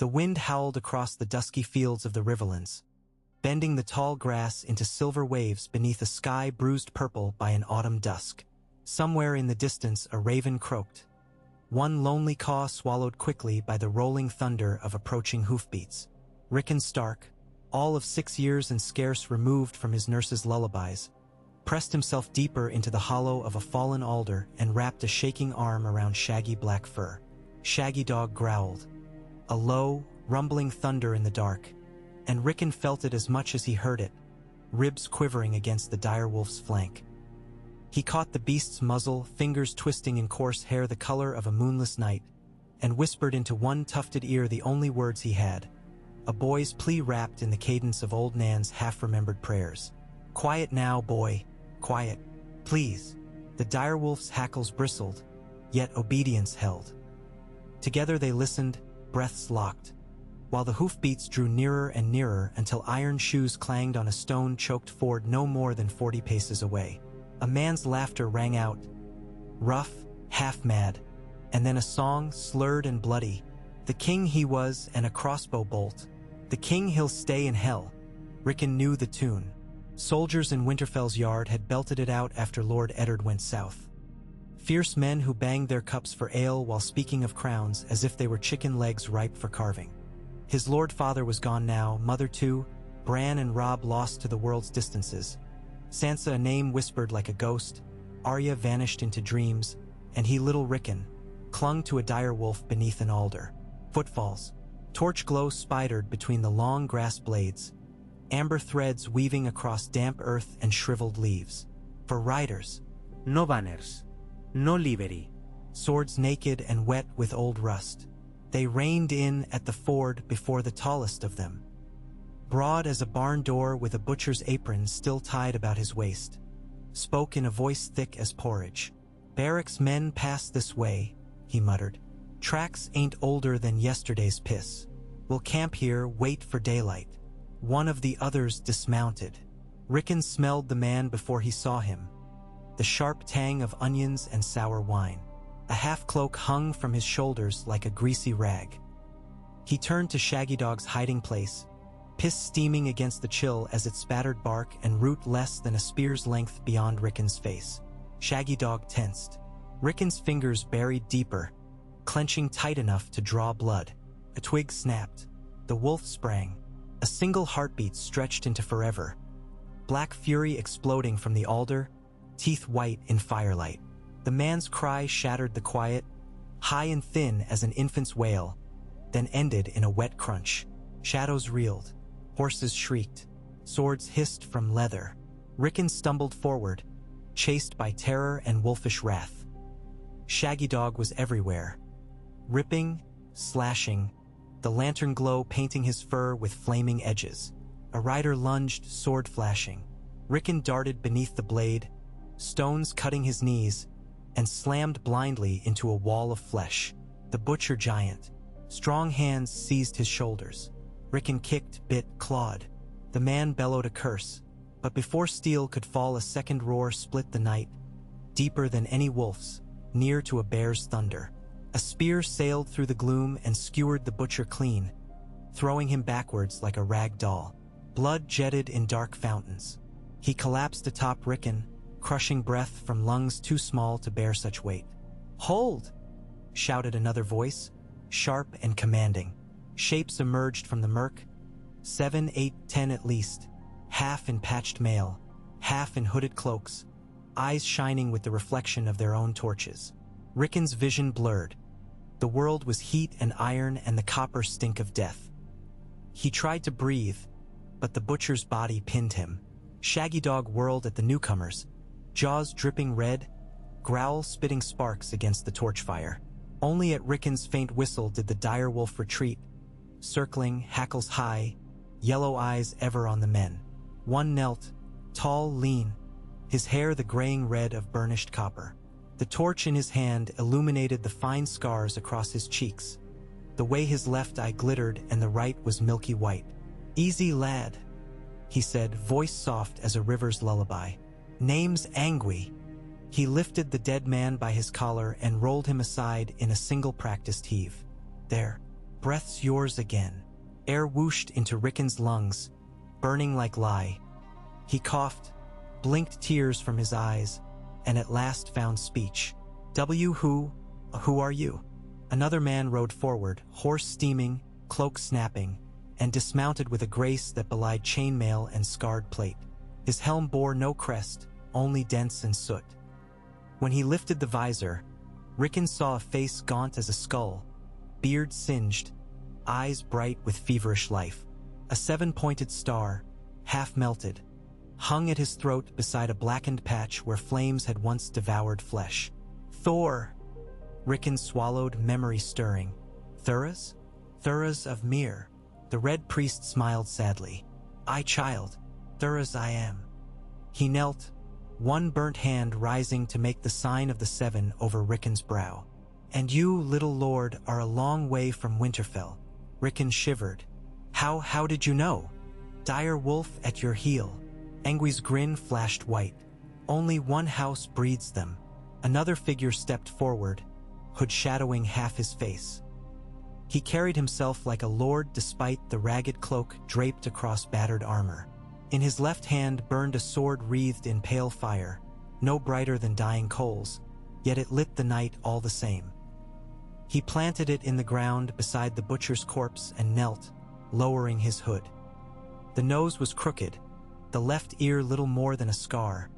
The wind howled across the dusky fields of the riverlands, bending the tall grass into silver waves beneath a sky bruised purple by an autumn dusk. Somewhere in the distance a raven croaked, one lonely caw swallowed quickly by the rolling thunder of approaching hoofbeats. Rickon Stark, all of 6 years and scarce removed from his nurse's lullabies, pressed himself deeper into the hollow of a fallen alder and wrapped a shaking arm around shaggy black fur. Shaggy Dog growled, a low, rumbling thunder in the dark, and Rickon felt it as much as he heard it, ribs quivering against the direwolf's flank. He caught the beast's muzzle, fingers twisting in coarse hair the color of a moonless night, and whispered into one tufted ear the only words he had, a boy's plea wrapped in the cadence of old Nan's half-remembered prayers. "Quiet now, boy. Quiet. Please." The direwolf's hackles bristled, yet obedience held. Together they listened, breaths locked, while the hoofbeats drew nearer and nearer until iron shoes clanged on a stone-choked ford no more than 40 paces away. A man's laughter rang out, rough, half-mad, and then a song, slurred and bloody. The king he was and a crossbow bolt. The king he'll stay in hell. Rickon knew the tune. Soldiers in Winterfell's yard had belted it out after Lord Eddard went south. Fierce men who banged their cups for ale while speaking of crowns as if they were chicken legs ripe for carving. His lord father was gone now, mother too, Bran and Robb lost to the world's distances. Sansa, a name whispered like a ghost, Arya vanished into dreams, and he, little Rickon, clung to a direwolf beneath an alder. Footfalls. Torch glow spidered between the long grass blades, amber threads weaving across damp earth and shriveled leaves. For riders. No banners. No livery. Swords naked and wet with old rust. They reined in at the ford before the tallest of them, broad as a barn door with a butcher's apron still tied about his waist, spoke in a voice thick as porridge. "Barracks men pass this way," he muttered. "Tracks ain't older than yesterday's piss. We'll camp here, wait for daylight." One of the others dismounted. Rickon smelled the man before he saw him, the sharp tang of onions and sour wine. A half-cloak hung from his shoulders like a greasy rag. He turned to Shaggy Dog's hiding place, piss steaming against the chill as it spattered bark and root less than a spear's length beyond Rickon's face. Shaggy Dog tensed. Rickon's fingers buried deeper, clenching tight enough to draw blood. A twig snapped. The wolf sprang. A single heartbeat stretched into forever. Black fury exploding from the alder, teeth white in firelight. The man's cry shattered the quiet, high and thin as an infant's wail, then ended in a wet crunch. Shadows reeled. Horses shrieked. Swords hissed from leather. Rickon stumbled forward, chased by terror and wolfish wrath. Shaggy Dog was everywhere, ripping, slashing, the lantern glow painting his fur with flaming edges. A rider lunged, sword flashing. Rickon darted beneath the blade, stones cutting his knees, and slammed blindly into a wall of flesh. The butcher giant. Strong hands seized his shoulders. Rickon kicked, bit, clawed. The man bellowed a curse, but before steel could fall a second roar split the night, deeper than any wolf's, near to a bear's thunder. A spear sailed through the gloom and skewered the butcher clean, throwing him backwards like a rag doll. Blood jetted in dark fountains. He collapsed atop Rickon, crushing breath from lungs too small to bear such weight. "Hold!" shouted another voice, sharp and commanding. Shapes emerged from the murk, 7, 8, 10 at least, half in patched mail, half in hooded cloaks, eyes shining with the reflection of their own torches. Rickon's vision blurred. The world was heat and iron and the copper stink of death. He tried to breathe, but the butcher's body pinned him. Shaggy Dog whirled at the newcomers, jaws dripping red, growl spitting sparks against the torchfire. Only at Rickon's faint whistle did the direwolf retreat, circling, hackles high, yellow eyes ever on the men. One knelt, tall, lean, his hair the graying red of burnished copper. The torch in his hand illuminated the fine scars across his cheeks, the way his left eye glittered and the right was milky white. "Easy, lad," he said, voice soft as a river's lullaby. "Name's Angui." He lifted the dead man by his collar and rolled him aside in a single practiced heave. "There, breath's yours again." Air whooshed into Rickon's lungs, burning like lye. He coughed, blinked tears from his eyes, and at last found speech. Who are you?" Another man rode forward, horse steaming, cloak snapping, and dismounted with a grace that belied chainmail and scarred plate. His helm bore no crest, only dents and soot. When he lifted the visor, Rickon saw a face gaunt as a skull, beard singed, eyes bright with feverish life. A 7-pointed star, half melted, hung at his throat beside a blackened patch where flames had once devoured flesh. "Thor!" Rickon swallowed, memory stirring. "Thuras? Thuras of Mir." The red priest smiled sadly. "I, child, Thuras I am." He knelt, one burnt hand rising to make the sign of the 7 over Rickon's brow. "And you, little lord, are a long way from Winterfell." Rickon shivered. How did you know?" "Dire wolf at your heel." Engwy's grin flashed white. "Only one house breeds them." Another figure stepped forward, hood shadowing half his face. He carried himself like a lord despite the ragged cloak draped across battered armor. In his left hand burned a sword wreathed in pale fire, no brighter than dying coals, yet it lit the night all the same. He planted it in the ground beside the butcher's corpse and knelt, lowering his hood. The nose was crooked, the left ear little more than a scar,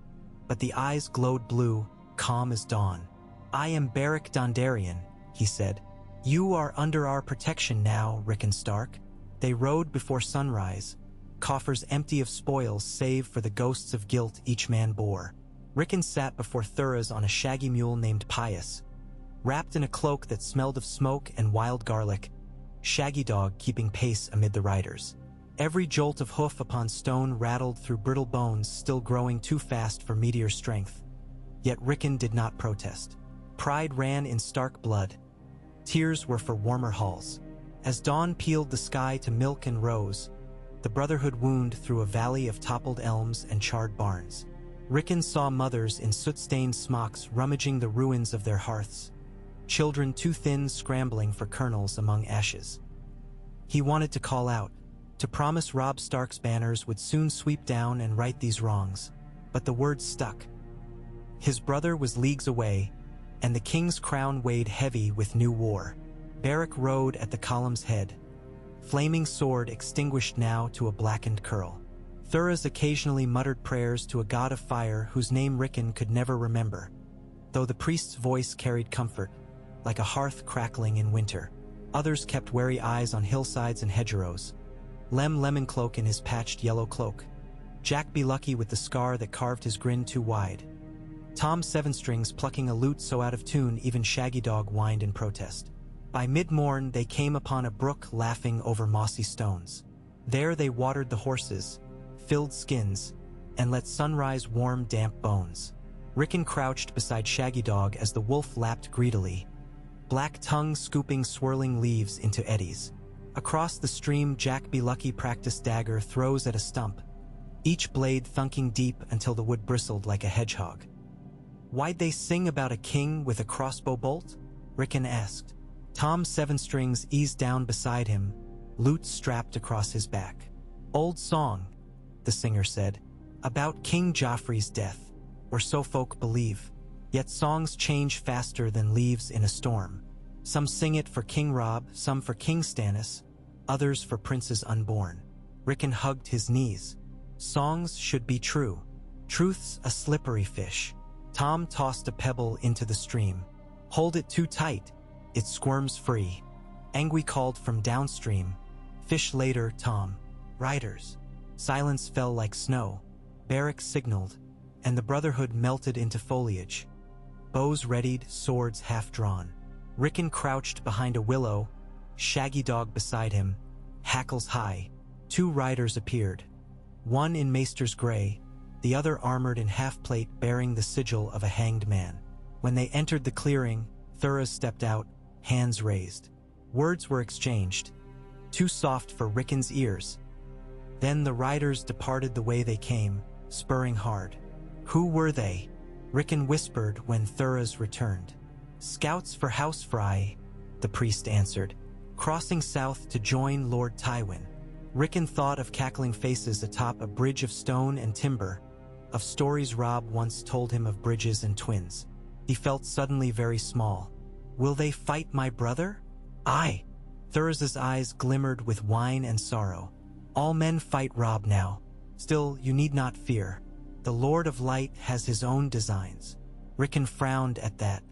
but the eyes glowed blue, calm as dawn. "I am Beric Dondarrion," he said. "You are under our protection now, Rickon Stark." They rode before sunrise, coffers empty of spoils save for the ghosts of guilt each man bore. Rickon sat before Thuras on a shaggy mule named Pius, wrapped in a cloak that smelled of smoke and wild garlic, Shaggy Dog keeping pace amid the riders. Every jolt of hoof upon stone rattled through brittle bones still growing too fast for meteor strength. Yet Rickon did not protest. Pride ran in Stark blood. Tears were for warmer halls. As dawn peeled the sky to milk and rose, the Brotherhood wound through a valley of toppled elms and charred barns. Rickon saw mothers in soot-stained smocks rummaging the ruins of their hearths, children too thin scrambling for kernels among ashes. He wanted to call out, to promise Robb Stark's banners would soon sweep down and right these wrongs, but the words stuck. His brother was leagues away, and the king's crown weighed heavy with new war. Beric rode at the column's head, flaming sword extinguished now to a blackened curl. Thuras occasionally muttered prayers to a god of fire whose name Rickon could never remember, though the priest's voice carried comfort, like a hearth crackling in winter. Others kept wary eyes on hillsides and hedgerows. Lem Lemoncloak in his patched yellow cloak. Jack Be Lucky with the scar that carved his grin too wide. Tom Sevenstrings plucking a lute so out of tune even Shaggy Dog whined in protest. By mid-morn they came upon a brook laughing over mossy stones. There they watered the horses, filled skins, and let sunrise warm damp bones. Rickon crouched beside Shaggy Dog as the wolf lapped greedily, black tongue scooping swirling leaves into eddies. Across the stream Jack Be Lucky practiced dagger throws at a stump, each blade thunking deep until the wood bristled like a hedgehog. "Why'd they sing about a king with a crossbow bolt?" Rickon asked. Tom Sevenstrings eased down beside him, lute strapped across his back. "Old song," the singer said, "about King Joffrey's death, or so folk believe. Yet songs change faster than leaves in a storm. Some sing it for King Robb, some for King Stannis, others for princes unborn." Rickon hugged his knees. "Songs should be true. Truth's a slippery fish." Tom tossed a pebble into the stream. "Hold it too tight, it squirms free." Engwy called from downstream. "Fish later, Tom." "Riders." Silence fell like snow. Beric signaled, and the Brotherhood melted into foliage. Bows readied, swords half drawn. Rickon crouched behind a willow, Shaggy Dog beside him, hackles high. 2 riders appeared, one in maester's gray, the other armored in half-plate bearing the sigil of a hanged man. When they entered the clearing, Thuras stepped out, hands raised. Words were exchanged, too soft for Rickon's ears. Then the riders departed the way they came, spurring hard. "Who were they?" Rickon whispered when Thuras returned. "Scouts for House Fry," the priest answered. crossing south to join Lord Tywin. Rickon thought of cackling faces atop a bridge of stone and timber, of stories Robb once told him of bridges and twins. He felt suddenly very small. Will they fight my brother? Aye. Thoris's eyes glimmered with wine and sorrow. All men fight Robb now. Still, you need not fear. The Lord of Light has his own designs. Rickon frowned at that.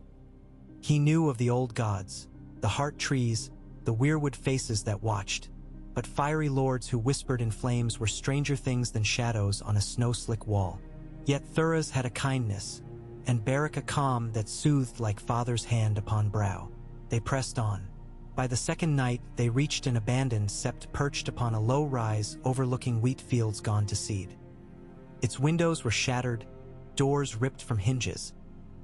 He knew of the old gods, the heart trees, the weirwood faces that watched. But fiery lords who whispered in flames were stranger things than shadows on a snow-slick wall. Yet Thoris had a kindness, and Beric a calm that soothed like father's hand upon brow. They pressed on. By the second night, they reached an abandoned sept perched upon a low rise overlooking wheat fields gone to seed. Its windows were shattered, doors ripped from hinges,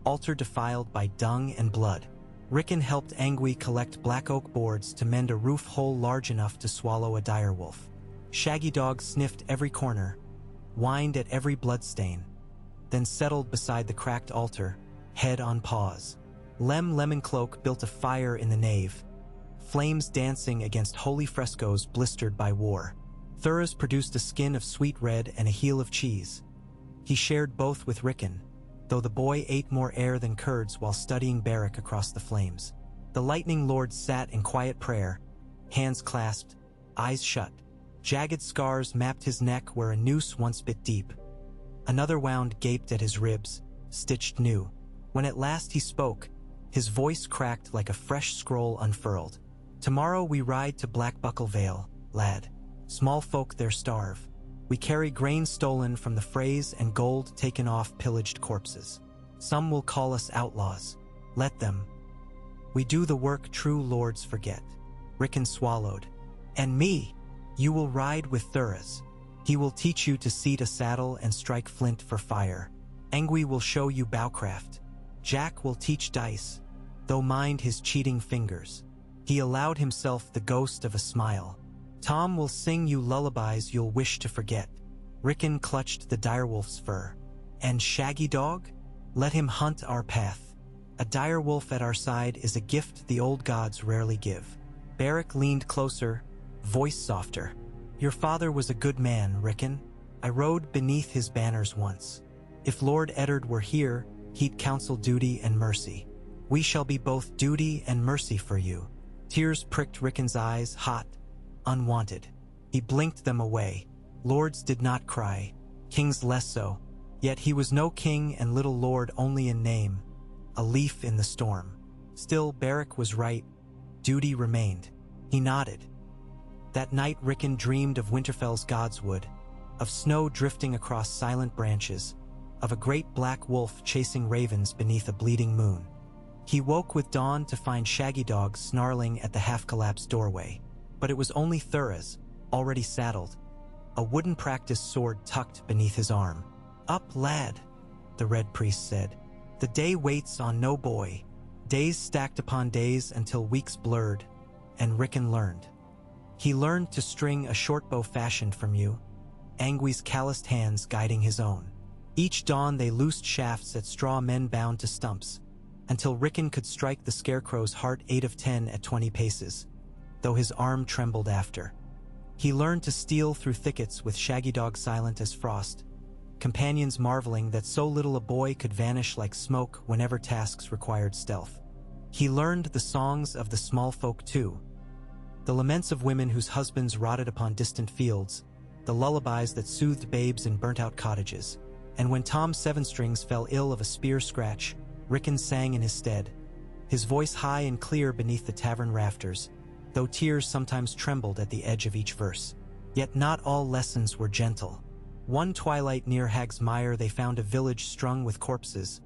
altar defiled by dung and blood. Rickon helped Angui collect black oak boards to mend a roof hole large enough to swallow a direwolf. Shaggy Dog sniffed every corner, whined at every bloodstain, then settled beside the cracked altar, head on paws. Lemoncloak built a fire in the nave, flames dancing against holy frescoes blistered by war. Thoris produced a skin of sweet red and a heel of cheese. He shared both with Rickon, though the boy ate more air than curds while studying Beric across the flames. The Lightning Lord sat in quiet prayer, hands clasped, eyes shut. Jagged scars mapped his neck where a noose once bit deep. Another wound gaped at his ribs, stitched new. When at last he spoke, his voice cracked like a fresh scroll unfurled. Tomorrow we ride to Blackbuckle Vale, lad. Small folk there starve. We carry grain stolen from the frays and gold taken off pillaged corpses. Some will call us outlaws. Let them. We do the work true lords forget. Rickon swallowed. And me! You will ride with Thoris. He will teach you to seat a saddle and strike flint for fire. Angui will show you bowcraft. Jack will teach dice, though mind his cheating fingers. He allowed himself the ghost of a smile. Tom will sing you lullabies you'll wish to forget. Rickon clutched the direwolf's fur. And Shaggy Dog? Let him hunt our path. A direwolf at our side is a gift the old gods rarely give. Beric leaned closer, voice softer. Your father was a good man, Rickon. I rode beneath his banners once. If Lord Eddard were here, he'd counsel duty and mercy. We shall be both duty and mercy for you. Tears pricked Rickon's eyes, hot, unwanted. He blinked them away. Lords did not cry, kings less so. Yet he was no king and little lord only in name, a leaf in the storm. Still, Beric was right. Duty remained. He nodded. That night Rickon dreamed of Winterfell's godswood, of snow drifting across silent branches, of a great black wolf chasing ravens beneath a bleeding moon. He woke with dawn to find Shaggy Dog snarling at the half-collapsed doorway. But it was only Thoris, already saddled, a wooden practice sword tucked beneath his arm. Up, lad, the Red Priest said. The day waits on no boy. Days stacked upon days until weeks blurred, and Rickon learned. He learned to string a short bow fashioned from you, Angui's calloused hands guiding his own. Each dawn they loosed shafts at straw men bound to stumps, until Rickon could strike the Scarecrow's heart 8 of 10 at 20 paces, though his arm trembled after. He learned to steal through thickets with Shaggy Dog silent as frost, companions marveling that so little a boy could vanish like smoke whenever tasks required stealth. He learned the songs of the small folk too, the laments of women whose husbands rotted upon distant fields, the lullabies that soothed babes in burnt-out cottages. And when Tom Sevenstrings fell ill of a spear scratch, Rickon sang in his stead, his voice high and clear beneath the tavern rafters, though tears sometimes trembled at the edge of each verse. Yet not all lessons were gentle. One twilight near Hag's Mire they found a village strung with corpses,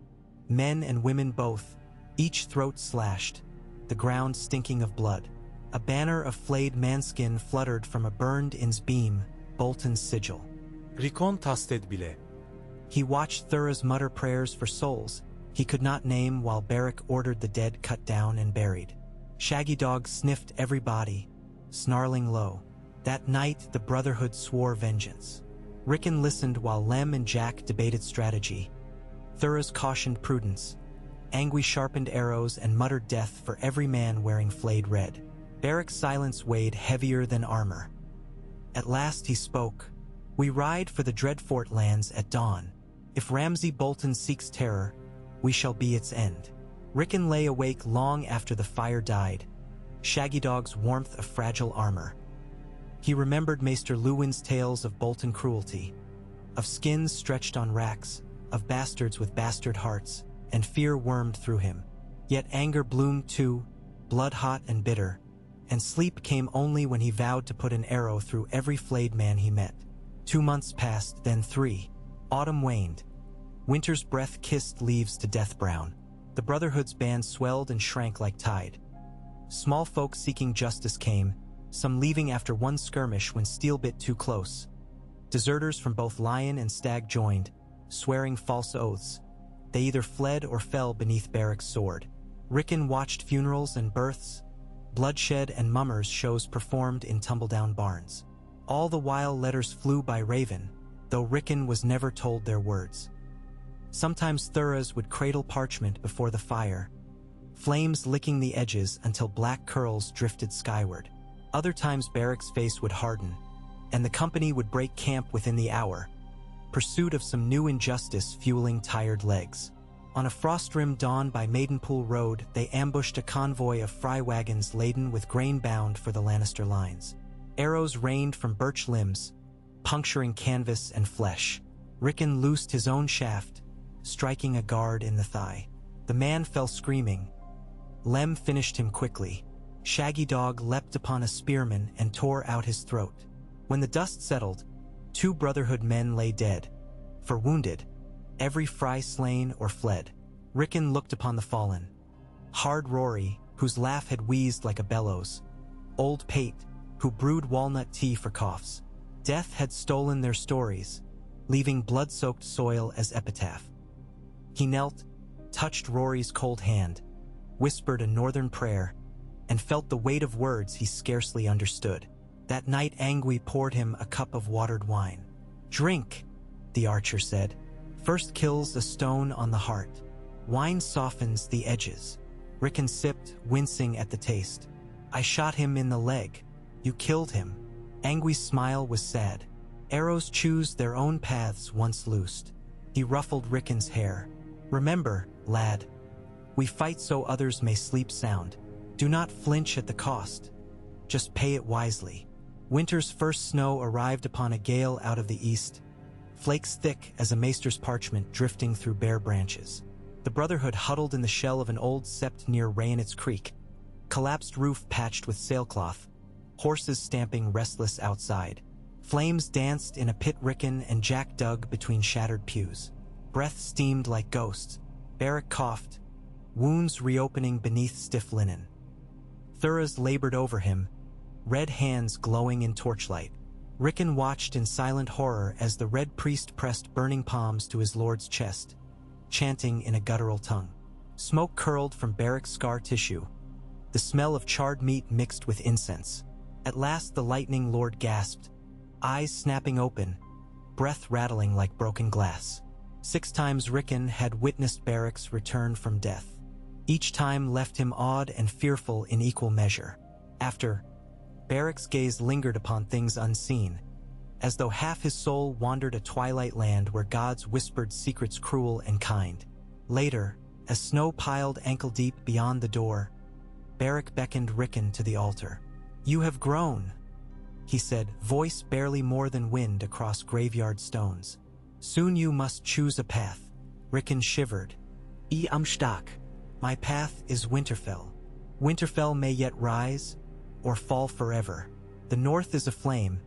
men and women both, each throat slashed, the ground stinking of blood. A banner of flayed manskin fluttered from a burned inn's beam, Bolton's sigil. Rickon tasted bile. He watched Thoris mutter prayers for souls he could not name while Beric ordered the dead cut down and buried. Shaggy Dog sniffed every body, snarling low. That night the Brotherhood swore vengeance. Rickon listened while Lem and Jack debated strategy. Thoris cautioned prudence. Angui sharpened arrows and muttered death for every man wearing flayed red. Barrick's silence weighed heavier than armor. At last he spoke. "We ride for the Dreadfort lands at dawn. If Ramsay Bolton seeks terror, we shall be its end." Rickon lay awake long after the fire died, Shaggy Dog's warmth of fragile armor. He remembered Maester Luwin's tales of Bolton cruelty, of skins stretched on racks, of bastards with bastard hearts, and fear wormed through him. Yet anger bloomed too, blood-hot and bitter, and sleep came only when he vowed to put an arrow through every flayed man he met. 2 months passed, then 3. Autumn waned. Winter's breath kissed leaves to death brown. The Brotherhood's band swelled and shrank like tide. Small folk seeking justice came, some leaving after one skirmish when steel bit too close. Deserters from both lion and stag joined, swearing false oaths. They either fled or fell beneath Barrick's sword. Rickon watched funerals and births, bloodshed and mummers shows performed in tumble-down barns. All the while letters flew by raven, though Rickon was never told their words. Sometimes Thuras would cradle parchment before the fire, flames licking the edges until black curls drifted skyward. Other times Barrick's face would harden, and the company would break camp within the hour, pursuit of some new injustice fueling tired legs. On a frost-rimmed dawn by Maidenpool Road, they ambushed a convoy of fry wagons laden with grain bound for the Lannister lines. Arrows rained from birch limbs, puncturing canvas and flesh. Rickon loosed his own shaft, striking a guard in the thigh. The man fell screaming. Lem finished him quickly. Shaggy Dog leapt upon a spearman and tore out his throat. When the dust settled, 2 Brotherhood men lay dead, for wounded, every fry slain or fled. Rickon looked upon the fallen. Hard Rory, whose laugh had wheezed like a bellows. Old Pate, who brewed walnut tea for coughs. Death had stolen their stories, leaving blood-soaked soil as epitaph. He knelt, touched Rory's cold hand, whispered a northern prayer, and felt the weight of words he scarcely understood. That night Angui poured him a cup of watered wine. "Drink," the archer said. "First kills a stone on the heart. Wine softens the edges." Rickon sipped, wincing at the taste. "I shot him in the leg. You killed him." Angui's smile was sad. Arrows choose their own paths once loosed. He ruffled Rickon's hair. "Remember, lad, we fight so others may sleep sound. Do not flinch at the cost. Just pay it wisely." Winter's first snow arrived upon a gale out of the east, flakes thick as a maester's parchment drifting through bare branches. The Brotherhood huddled in the shell of an old sept near Raynitz Creek, collapsed roof patched with sailcloth, horses stamping restless outside. Flames danced in a pit Rickon and Jack dug between shattered pews. Breath steamed like ghosts. Barrick coughed, wounds reopening beneath stiff linen. Thuras labored over him, red hands glowing in torchlight. Rickon watched in silent horror as the red priest pressed burning palms to his lord's chest, chanting in a guttural tongue. Smoke curled from Barrick's scar tissue, the smell of charred meat mixed with incense. At last the lightning lord gasped, eyes snapping open, breath rattling like broken glass. 6 times Rickon had witnessed Barrick's return from death. Each time left him awed and fearful in equal measure. After, Barrick's gaze lingered upon things unseen, as though half his soul wandered a twilight land where gods whispered secrets cruel and kind. Later, as snow piled ankle-deep beyond the door, Barrick beckoned Rickon to the altar. "You have grown," he said, voice barely more than wind across graveyard stones. "Soon you must choose a path." Rickon shivered. "I am stark. My path is Winterfell. Winterfell may yet rise, or fall forever. The north is aflame,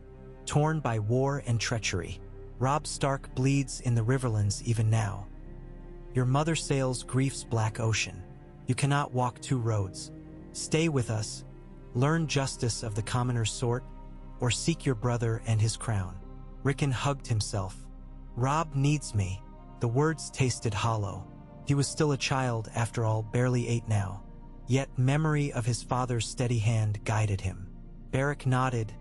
torn by war and treachery. Robb Stark bleeds in the Riverlands even now. Your mother sails grief's black ocean. You cannot walk 2 roads. Stay with us, learn justice of the commoner's sort, or seek your brother and his crown." Rickon hugged himself. "Robb needs me." The words tasted hollow. He was still a child, after all, barely 8 now. Yet memory of his father's steady hand guided him. Barrick nodded,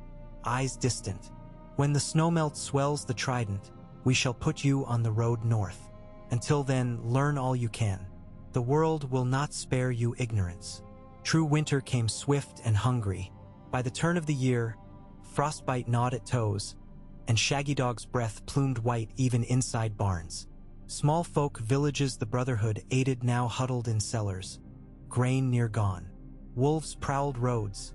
eyes distant. "When the snowmelt swells the trident, we shall put you on the road north. Until then, learn all you can. The world will not spare you ignorance." True winter came swift and hungry. By the turn of the year, frostbite gnawed at toes, and Shaggy Dog's breath plumed white even inside barns. Small folk villages the Brotherhood aided now huddled in cellars, grain near gone. Wolves prowled roads,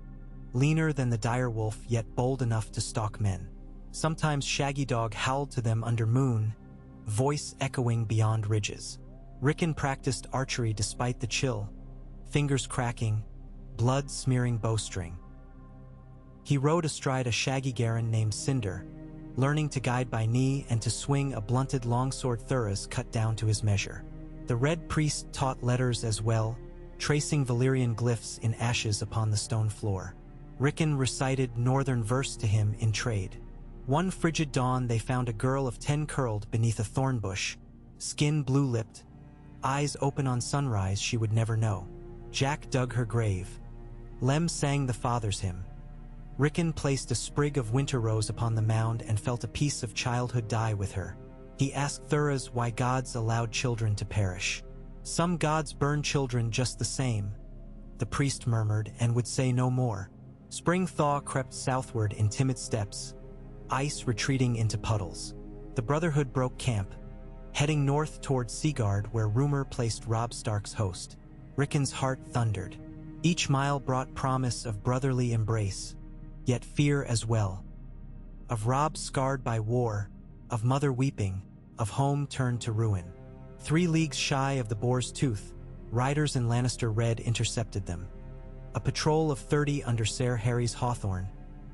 leaner than the dire wolf yet bold enough to stalk men. Sometimes Shaggy Dog howled to them under moon, voice echoing beyond ridges. Rickon practiced archery despite the chill, fingers cracking, blood smearing bowstring. He rode astride a shaggy Garen named Cinder, learning to guide by knee and to swing a blunted longsword Thuras cut down to his measure. The Red Priest taught letters as well, tracing Valyrian glyphs in ashes upon the stone floor. Rickon recited northern verse to him in trade. One frigid dawn they found a girl of 10 curled beneath a thorn bush, skin blue-lipped, eyes open on sunrise she would never know. Jack dug her grave. Lem sang the father's hymn. Rickon placed a sprig of winter rose upon the mound and felt a piece of childhood die with her. He asked Thuras why gods allowed children to perish. Some gods burn children just the same, the priest murmured and would say no more. Spring thaw crept southward in timid steps, ice retreating into puddles. The Brotherhood broke camp, heading north toward Seaguard where rumor placed Robb Stark's host. Rickon's heart thundered. Each mile brought promise of brotherly embrace, yet fear as well. Of Robb scarred by war, of mother weeping, of home turned to ruin. 3 leagues shy of the Boar's Tooth, riders in Lannister red intercepted them. A patrol of 30 under Ser Harry's Hawthorn,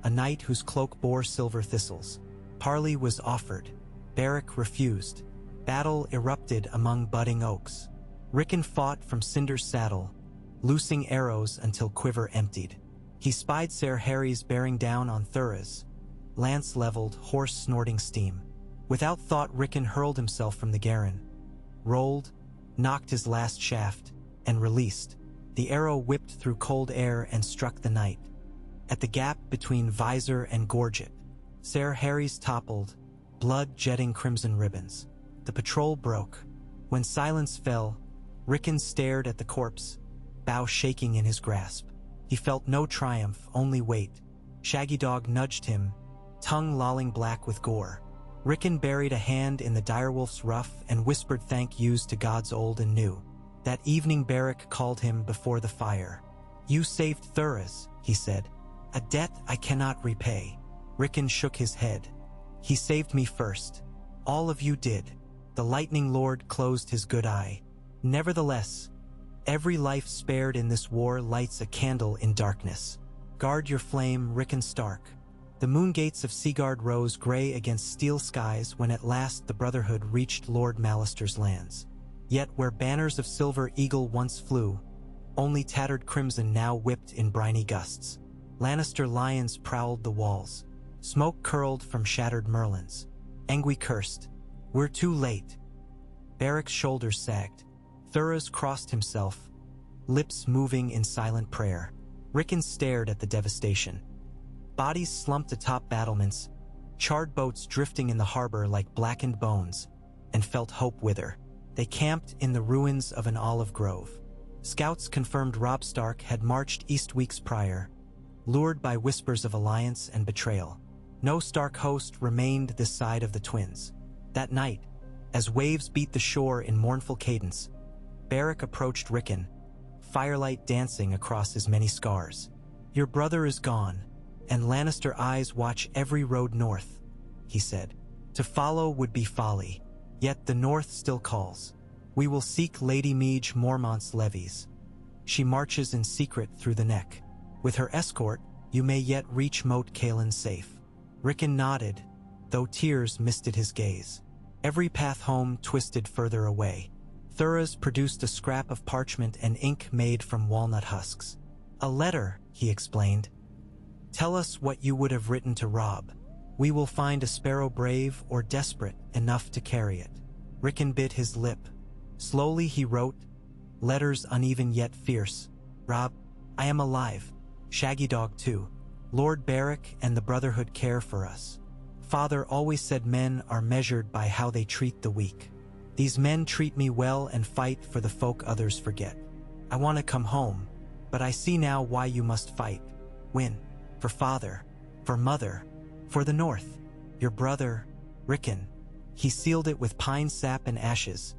a knight whose cloak bore silver thistles. Parley was offered. Beric refused. Battle erupted among budding oaks. Rickon fought from Cinder's saddle, loosing arrows until quiver emptied. He spied Ser Harry's bearing down on Thuras, lance leveled, horse snorting steam. Without thought Rickon hurled himself from the Garen, rolled, knocked his last shaft, and released. The arrow whipped through cold air and struck the knight. At the gap between visor and gorget, Ser Harry's toppled, blood jetting crimson ribbons. The patrol broke. When silence fell, Rickon stared at the corpse, bow shaking in his grasp. He felt no triumph, only weight. Shaggy Dog nudged him, tongue lolling black with gore. Rickon buried a hand in the direwolf's ruff and whispered thank yous to gods old and new. That evening Beric called him before the fire. "You saved Thuras," he said. "A debt I cannot repay." Rickon shook his head. "He saved me first. All of you did." The Lightning Lord closed his good eye. "Nevertheless, every life spared in this war lights a candle in darkness. Guard your flame, Rickon Stark." The moon gates of Seaguard rose gray against steel skies when at last the Brotherhood reached Lord Malister's lands. Yet where banners of silver eagle once flew, only tattered crimson now whipped in briny gusts. Lannister lions prowled the walls. Smoke curled from shattered merlins. Engwy cursed, "We're too late." Beric's shoulders sagged. Thuras crossed himself, lips moving in silent prayer. Rickon stared at the devastation. Bodies slumped atop battlements, charred boats drifting in the harbor like blackened bones, and felt hope wither. They camped in the ruins of an olive grove. Scouts confirmed Robb Stark had marched east weeks prior, lured by whispers of alliance and betrayal. No Stark host remained this side of the twins. That night, as waves beat the shore in mournful cadence, Beric approached Rickon, firelight dancing across his many scars. "Your brother is gone, and Lannister eyes watch every road north," he said. "To follow would be folly, yet the north still calls. We will seek Lady Meage Mormont's levies. She marches in secret through the neck. With her escort, you may yet reach Moat Cailin safe." Rickon nodded, though tears misted his gaze. Every path home twisted further away. Thuras produced a scrap of parchment and ink made from walnut husks. "A letter," he explained. "Tell us what you would have written to Robb. We will find a sparrow brave or desperate enough to carry it." Rickon bit his lip. Slowly he wrote, letters uneven yet fierce. "Robb, I am alive. Shaggy Dog too. Lord Beric and the Brotherhood care for us. Father always said men are measured by how they treat the weak. These men treat me well and fight for the folk others forget. I want to come home, But I see now why you must fight. Win. For father. For mother. For the North. Your brother, Rickon. He sealed it with pine sap and ashes,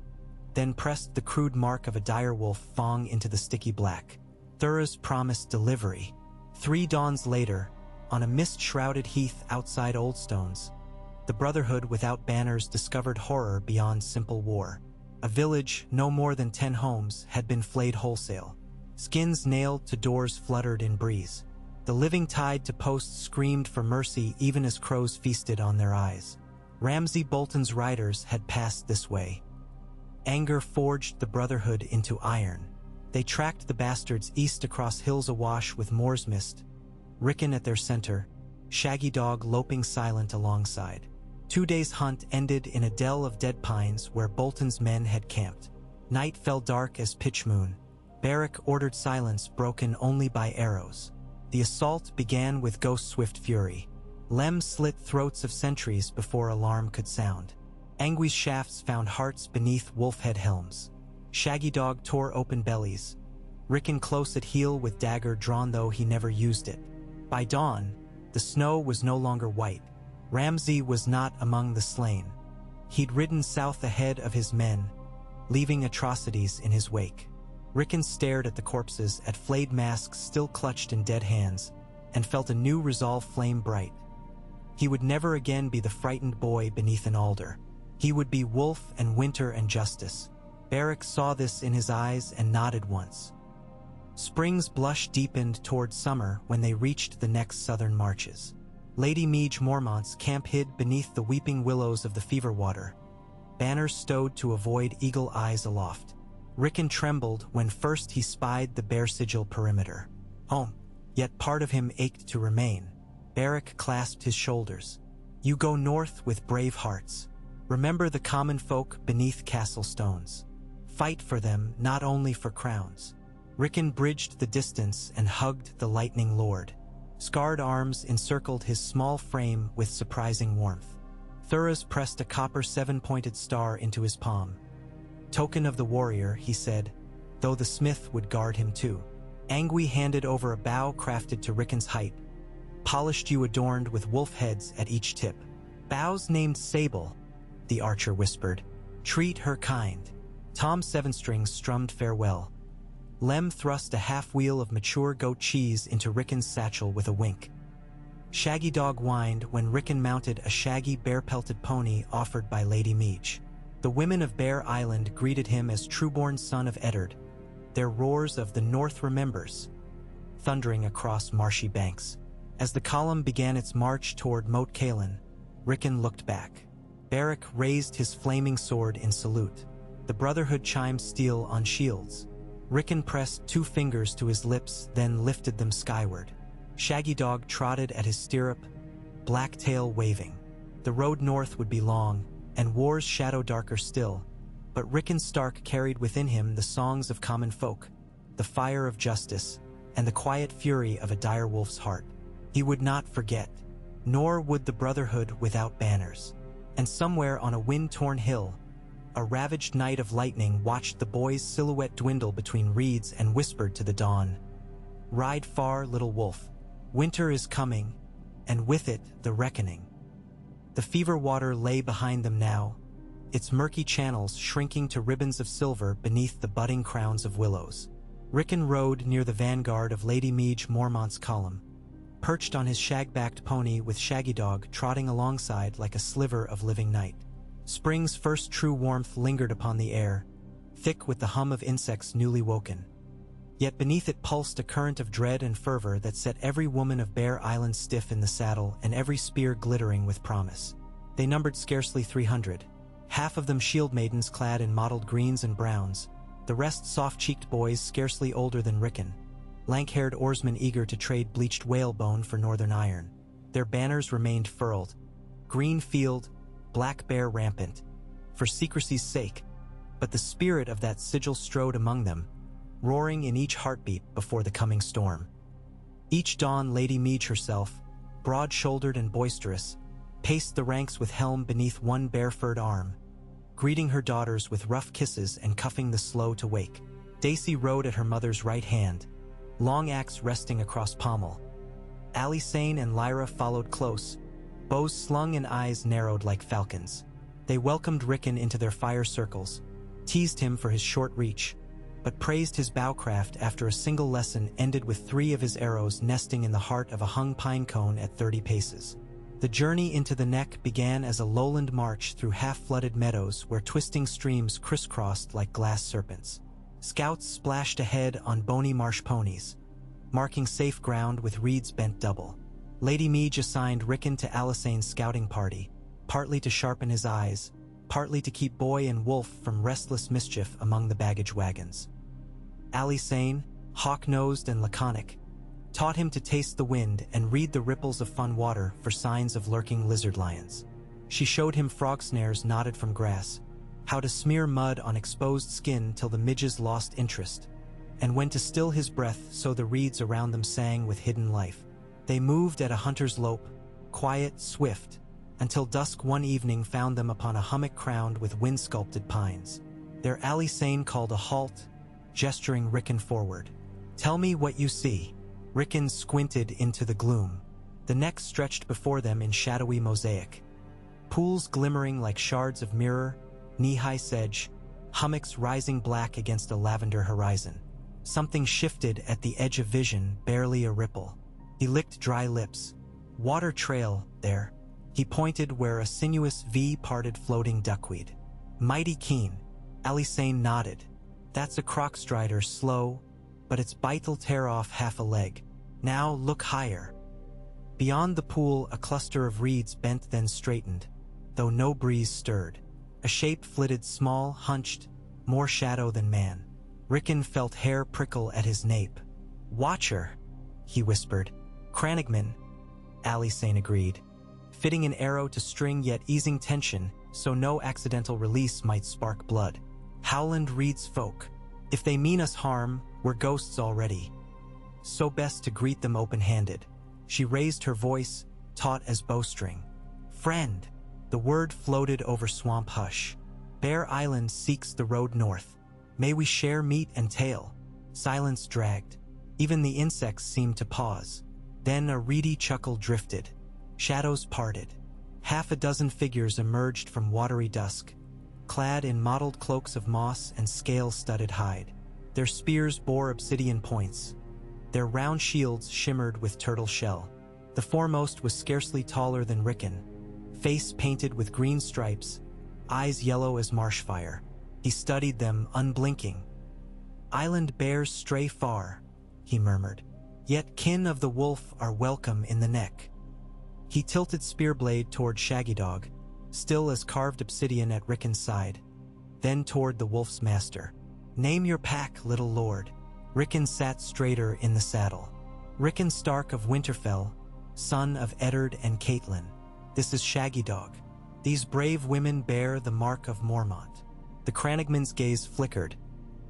then pressed the crude mark of a direwolf fang into the sticky black. Thura's promised delivery. 3 dawns later, on a mist-shrouded heath outside Oldstones, the Brotherhood without banners discovered horror beyond simple war. A village, no more than 10 homes, had been flayed wholesale. Skins nailed to doors fluttered in breeze. The living tied to posts screamed for mercy even as crows feasted on their eyes. Ramsay Bolton's riders had passed this way. Anger forged the Brotherhood into iron. They tracked the bastards east across hills awash with moor's mist, Rickon at their center, Shaggy Dog loping silent alongside. 2 days' hunt ended in a dell of dead pines where Bolton's men had camped. Night fell dark as pitch moon. Barrack ordered silence broken only by arrows. The assault began with ghost-swift fury. Lem slit throats of sentries before alarm could sound. Angwy's shafts found hearts beneath wolf-head helms. Shaggy Dog tore open bellies. Rickon close at heel with dagger drawn though he never used it. By dawn, the snow was no longer white. Ramsay was not among the slain. He'd ridden south ahead of his men, leaving atrocities in his wake. Rickon stared at the corpses, at flayed masks still clutched in dead hands, and felt a new resolve flame bright. He would never again be the frightened boy beneath an alder. He would be wolf and winter and justice. Barrack saw this in his eyes and nodded once. Spring's blush deepened toward summer when they reached the next southern marches. Lady Meage Mormont's camp hid beneath the weeping willows of the fever water, banners stowed to avoid eagle eyes aloft. Rickon trembled when first he spied the bare sigil perimeter. Home, yet part of him ached to remain. Barrack clasped his shoulders. You go north with brave hearts. Remember the common folk beneath castle stones. Fight for them, not only for crowns. Rickon bridged the distance and hugged the lightning lord. Scarred arms encircled his small frame with surprising warmth. Thuras pressed a copper 7-pointed star into his palm. Token of the warrior, he said, though the smith would guard him too. Angwy handed over a bow crafted to Rickon's height. Polished yew adorned with wolf heads at each tip. Bows named Sable, the archer whispered. Treat her kind. Tom Sevenstrings strummed farewell. Lem thrust a half-wheel of mature goat cheese into Rickon's satchel with a wink. Shaggy Dog whined when Rickon mounted a shaggy bear-pelted pony offered by Lady Meage. The women of Bear Island greeted him as true-born son of Eddard, their roars of the North remembers, thundering across marshy banks. As the column began its march toward Moat Cailin, Rickon looked back. Barrack raised his flaming sword in salute. The Brotherhood chimed steel on shields. Rickon pressed 2 fingers to his lips, then lifted them skyward. Shaggy Dog trotted at his stirrup, black tail waving. The road north would be long, and war's shadow darker still, but Rickon Stark carried within him the songs of common folk, the fire of justice, and the quiet fury of a dire wolf's heart. He would not forget, nor would the Brotherhood without banners. And somewhere on a wind-torn hill, a ravaged night of lightning watched the boy's silhouette dwindle between reeds and whispered to the dawn, "Ride far, little wolf. Winter is coming, and with it the reckoning." The fever water lay behind them now, its murky channels shrinking to ribbons of silver beneath the budding crowns of willows. Rickon rode near the vanguard of Lady Meage Mormont's column, perched on his shag-backed pony with Shaggy Dog trotting alongside like a sliver of living night. Spring's first true warmth lingered upon the air, thick with the hum of insects newly woken. Yet beneath it pulsed a current of dread and fervor that set every woman of Bear Island stiff in the saddle and every spear glittering with promise. They numbered scarcely 300, half of them shield maidens clad in mottled greens and browns, the rest soft-cheeked boys scarcely older than Rickon, lank-haired oarsmen eager to trade bleached whalebone for northern iron. Their banners remained furled, green field, black bear rampant, for secrecy's sake, but the spirit of that sigil strode among them, roaring in each heartbeat before the coming storm. Each dawn Lady Meage herself, broad-shouldered and boisterous, paced the ranks with helm beneath one bare-furred arm, greeting her daughters with rough kisses and cuffing the slow to wake. Daisy rode at her mother's right hand, long axe resting across pommel. Alisane and Lyra followed close, bows slung and eyes narrowed like falcons. They welcomed Rickon into their fire circles, teased him for his short reach, but praised his bowcraft after a single lesson ended with 3 of his arrows nesting in the heart of a hung pine cone at 30 paces. The journey into the neck began as a lowland march through half-flooded meadows where twisting streams crisscrossed like glass serpents. Scouts splashed ahead on bony marsh ponies, marking safe ground with reeds bent double. Lady Meege assigned Rickon to Alisane's scouting party, partly to sharpen his eyes, partly to keep Boy and Wolf from restless mischief among the baggage wagons. Alisane, hawk-nosed and laconic, taught him to taste the wind and read the ripples of fun water for signs of lurking lizard lions. She showed him frog snares knotted from grass, how to smear mud on exposed skin till the midges lost interest, and when to still his breath so the reeds around them sang with hidden life. They moved at a hunter's lope, quiet, swift, until dusk one evening found them upon a hummock crowned with wind-sculpted pines. Their Alisane called a halt, gesturing Rickon forward. "Tell me what you see." Rickon squinted into the gloom. The neck stretched before them in shadowy mosaic. Pools glimmering like shards of mirror, knee-high sedge, hummocks rising black against a lavender horizon. Something shifted at the edge of vision, barely a ripple. He licked dry lips. "Water trail, there." He pointed where a sinuous V parted floating duckweed. "Mighty keen." Alisane nodded. "That's a crocstrider, slow, but its bite'll tear off half a leg. Now look higher." Beyond the pool, a cluster of reeds bent then straightened, though no breeze stirred. A shape flitted small, hunched, more shadow than man. Rickon felt hair prickle at his nape. "Watcher," he whispered. "Cranigman," Alisane agreed, fitting an arrow to string yet easing tension so no accidental release might spark blood. "Howland Reed's folk. If they mean us harm, we're ghosts already. So best to greet them open-handed." She raised her voice, taut as bowstring. "Friend." The word floated over swamp hush. "Bear Island seeks the road north. May we share meat and tale." Silence dragged. Even the insects seemed to pause. Then a reedy chuckle drifted. Shadows parted. Half a dozen figures emerged from watery dusk, clad in mottled cloaks of moss and scale-studded hide. Their spears bore obsidian points. Their round shields shimmered with turtle shell. The foremost was scarcely taller than Rickon, face painted with green stripes, eyes yellow as marsh fire. He studied them, unblinking. "Island bears stray far," he murmured. "Yet kin of the wolf are welcome in the neck." He tilted spear blade toward Shaggy Dog, still as carved obsidian at Rickon's side, then toward the wolf's master. "Name your pack, little lord." Rickon sat straighter in the saddle. "Rickon Stark of Winterfell, son of Eddard and Caitlin. This is Shaggy Dog. These brave women bear the mark of Mormont." The Cranigman's gaze flickered,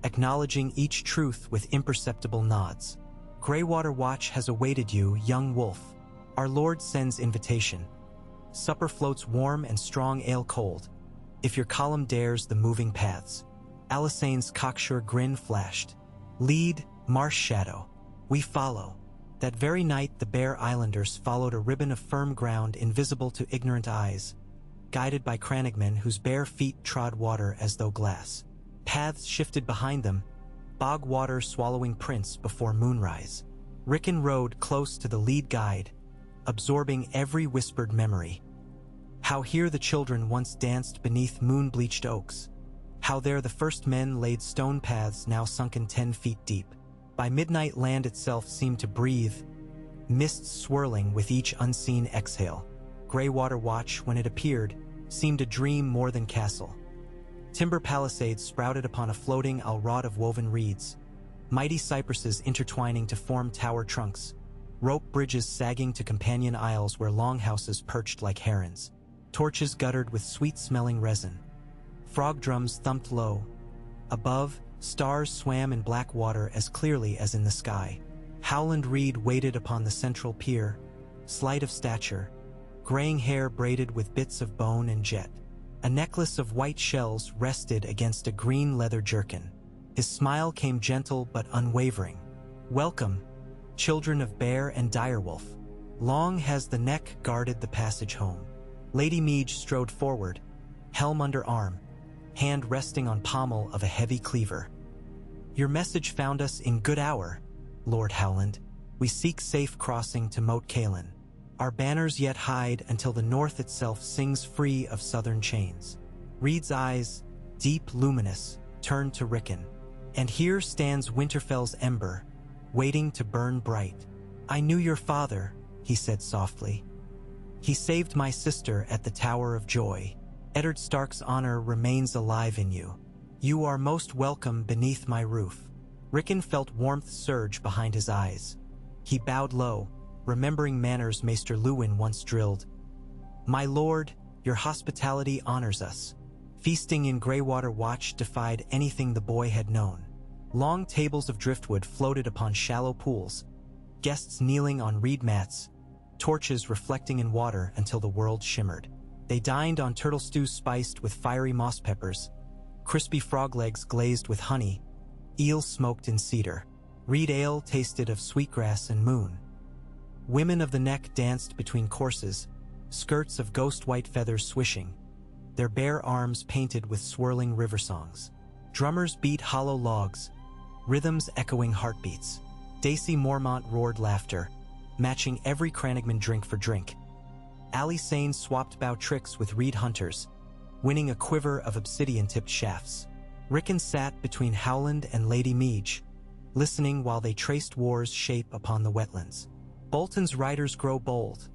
acknowledging each truth with imperceptible nods. "Greywater Watch has awaited you, young wolf. Our lord sends invitation. Supper floats warm and strong ale cold, if your column dares the moving paths." Alisane's cocksure grin flashed. "Lead, Marsh Shadow. We follow." That very night the Bear Islanders followed a ribbon of firm ground invisible to ignorant eyes, guided by Cranigmen whose bare feet trod water as though glass. Paths shifted behind them, bog water swallowing prints before moonrise. Rickon rode close to the lead guide, absorbing every whispered memory. How here the children once danced beneath moon-bleached oaks. How there the first men laid stone paths now sunken 10 feet deep. By midnight land itself seemed to breathe, mists swirling with each unseen exhale. Greywater Watch, when it appeared, seemed a dream more than castle. Timber palisades sprouted upon a floating alrod of woven reeds, mighty cypresses intertwining to form tower trunks, rope bridges sagging to companion aisles where longhouses perched like herons, torches guttered with sweet-smelling resin. Frog drums thumped low. Above, stars swam in black water as clearly as in the sky. Howland Reed waited upon the central pier, slight of stature, graying hair braided with bits of bone and jet. A necklace of white shells rested against a green leather jerkin. His smile came gentle but unwavering. Welcome, children of bear and direwolf. Long has the neck guarded the passage home. Lady Meej strode forward, helm under arm, hand resting on pommel of a heavy cleaver. Your message found us in good hour, Lord Howland. We seek safe crossing to Moat Cailin. Our banners yet hide until the north itself sings free of southern chains. Reed's eyes, deep luminous, turned to Rickon. And here stands Winterfell's ember, waiting to burn bright. I knew your father, he said softly. He saved my sister at the Tower of Joy. Eddard Stark's honor remains alive in you. You are most welcome beneath my roof. Rickon felt warmth surge behind his eyes. He bowed low, remembering manners Maester Luwin once drilled. My lord, your hospitality honors us. Feasting in Greywater Watch defied anything the boy had known. Long tables of driftwood floated upon shallow pools, guests kneeling on reed mats, torches reflecting in water until the world shimmered. They dined on turtle stews spiced with fiery moss peppers, crispy frog legs glazed with honey, eel smoked in cedar. Reed ale tasted of sweetgrass and moon. Women of the neck danced between courses, skirts of ghost-white feathers swishing, their bare arms painted with swirling river songs. Drummers beat hollow logs, rhythms echoing heartbeats. Daisy Mormont roared laughter, matching every Crannogman drink for drink. Ali Sane swapped bow tricks with reed hunters, winning a quiver of obsidian-tipped shafts. Rickon sat between Howland and Lady Meej, listening while they traced war's shape upon the wetlands. Bolton's riders grow bold,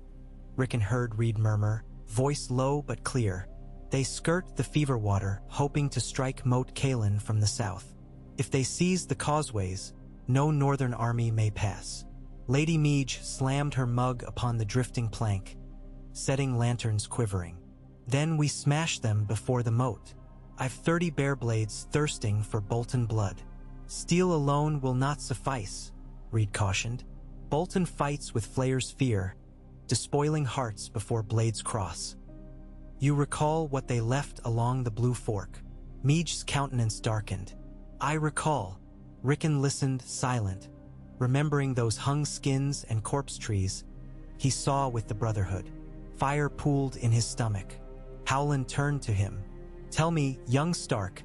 Rickon heard Reed murmur, voice low but clear. They skirt the fever water, hoping to strike Moat Cailin from the south. If they seize the causeways, no northern army may pass. Lady Meej slammed her mug upon the drifting plank, setting lanterns quivering. Then we smash them before the moat. I've 30 bear blades thirsting for Bolton blood. Steel alone will not suffice, Reed cautioned. Bolton fights with Flayer's fear, despoiling hearts before blades cross. You recall what they left along the Blue Fork. Meej's countenance darkened. I recall. Rickon listened, silent, remembering those hung skins and corpse trees he saw with the Brotherhood. Fire pooled in his stomach. Howland turned to him. Tell me, young Stark,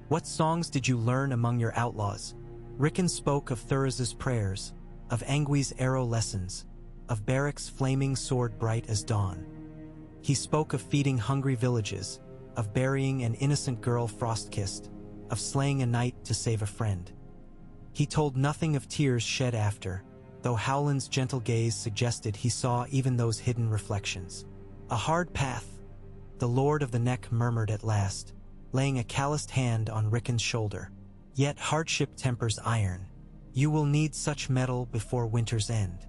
what songs did you learn among your outlaws? Rickon spoke of Thuris's prayers, of Angui's arrow lessons, of Barrack's flaming sword bright as dawn. He spoke of feeding hungry villages, of burying an innocent girl frost-kissed, of slaying a knight to save a friend. He told nothing of tears shed after, though Howland's gentle gaze suggested he saw even those hidden reflections. A hard path, the Lord of the Neck murmured at last, laying a calloused hand on Rickon's shoulder. Yet hardship tempers iron. You will need such metal before winter's end.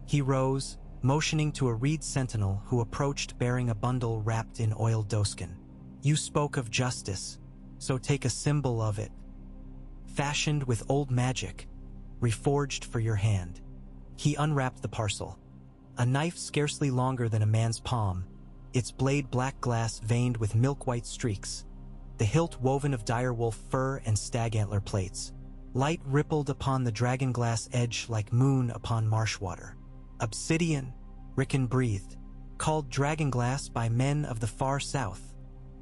He rose, motioning to a reed sentinel who approached bearing a bundle wrapped in oiled doeskin. You spoke of justice, so take a symbol of it. Fashioned with old magic, reforged for your hand. He unwrapped the parcel. A knife scarcely longer than a man's palm, its blade black glass veined with milk-white streaks, the hilt woven of direwolf fur and stag antler plates. Light rippled upon the dragon glass edge like moon upon marsh water. Obsidian, Rickon breathed, called dragonglass by men of the far south,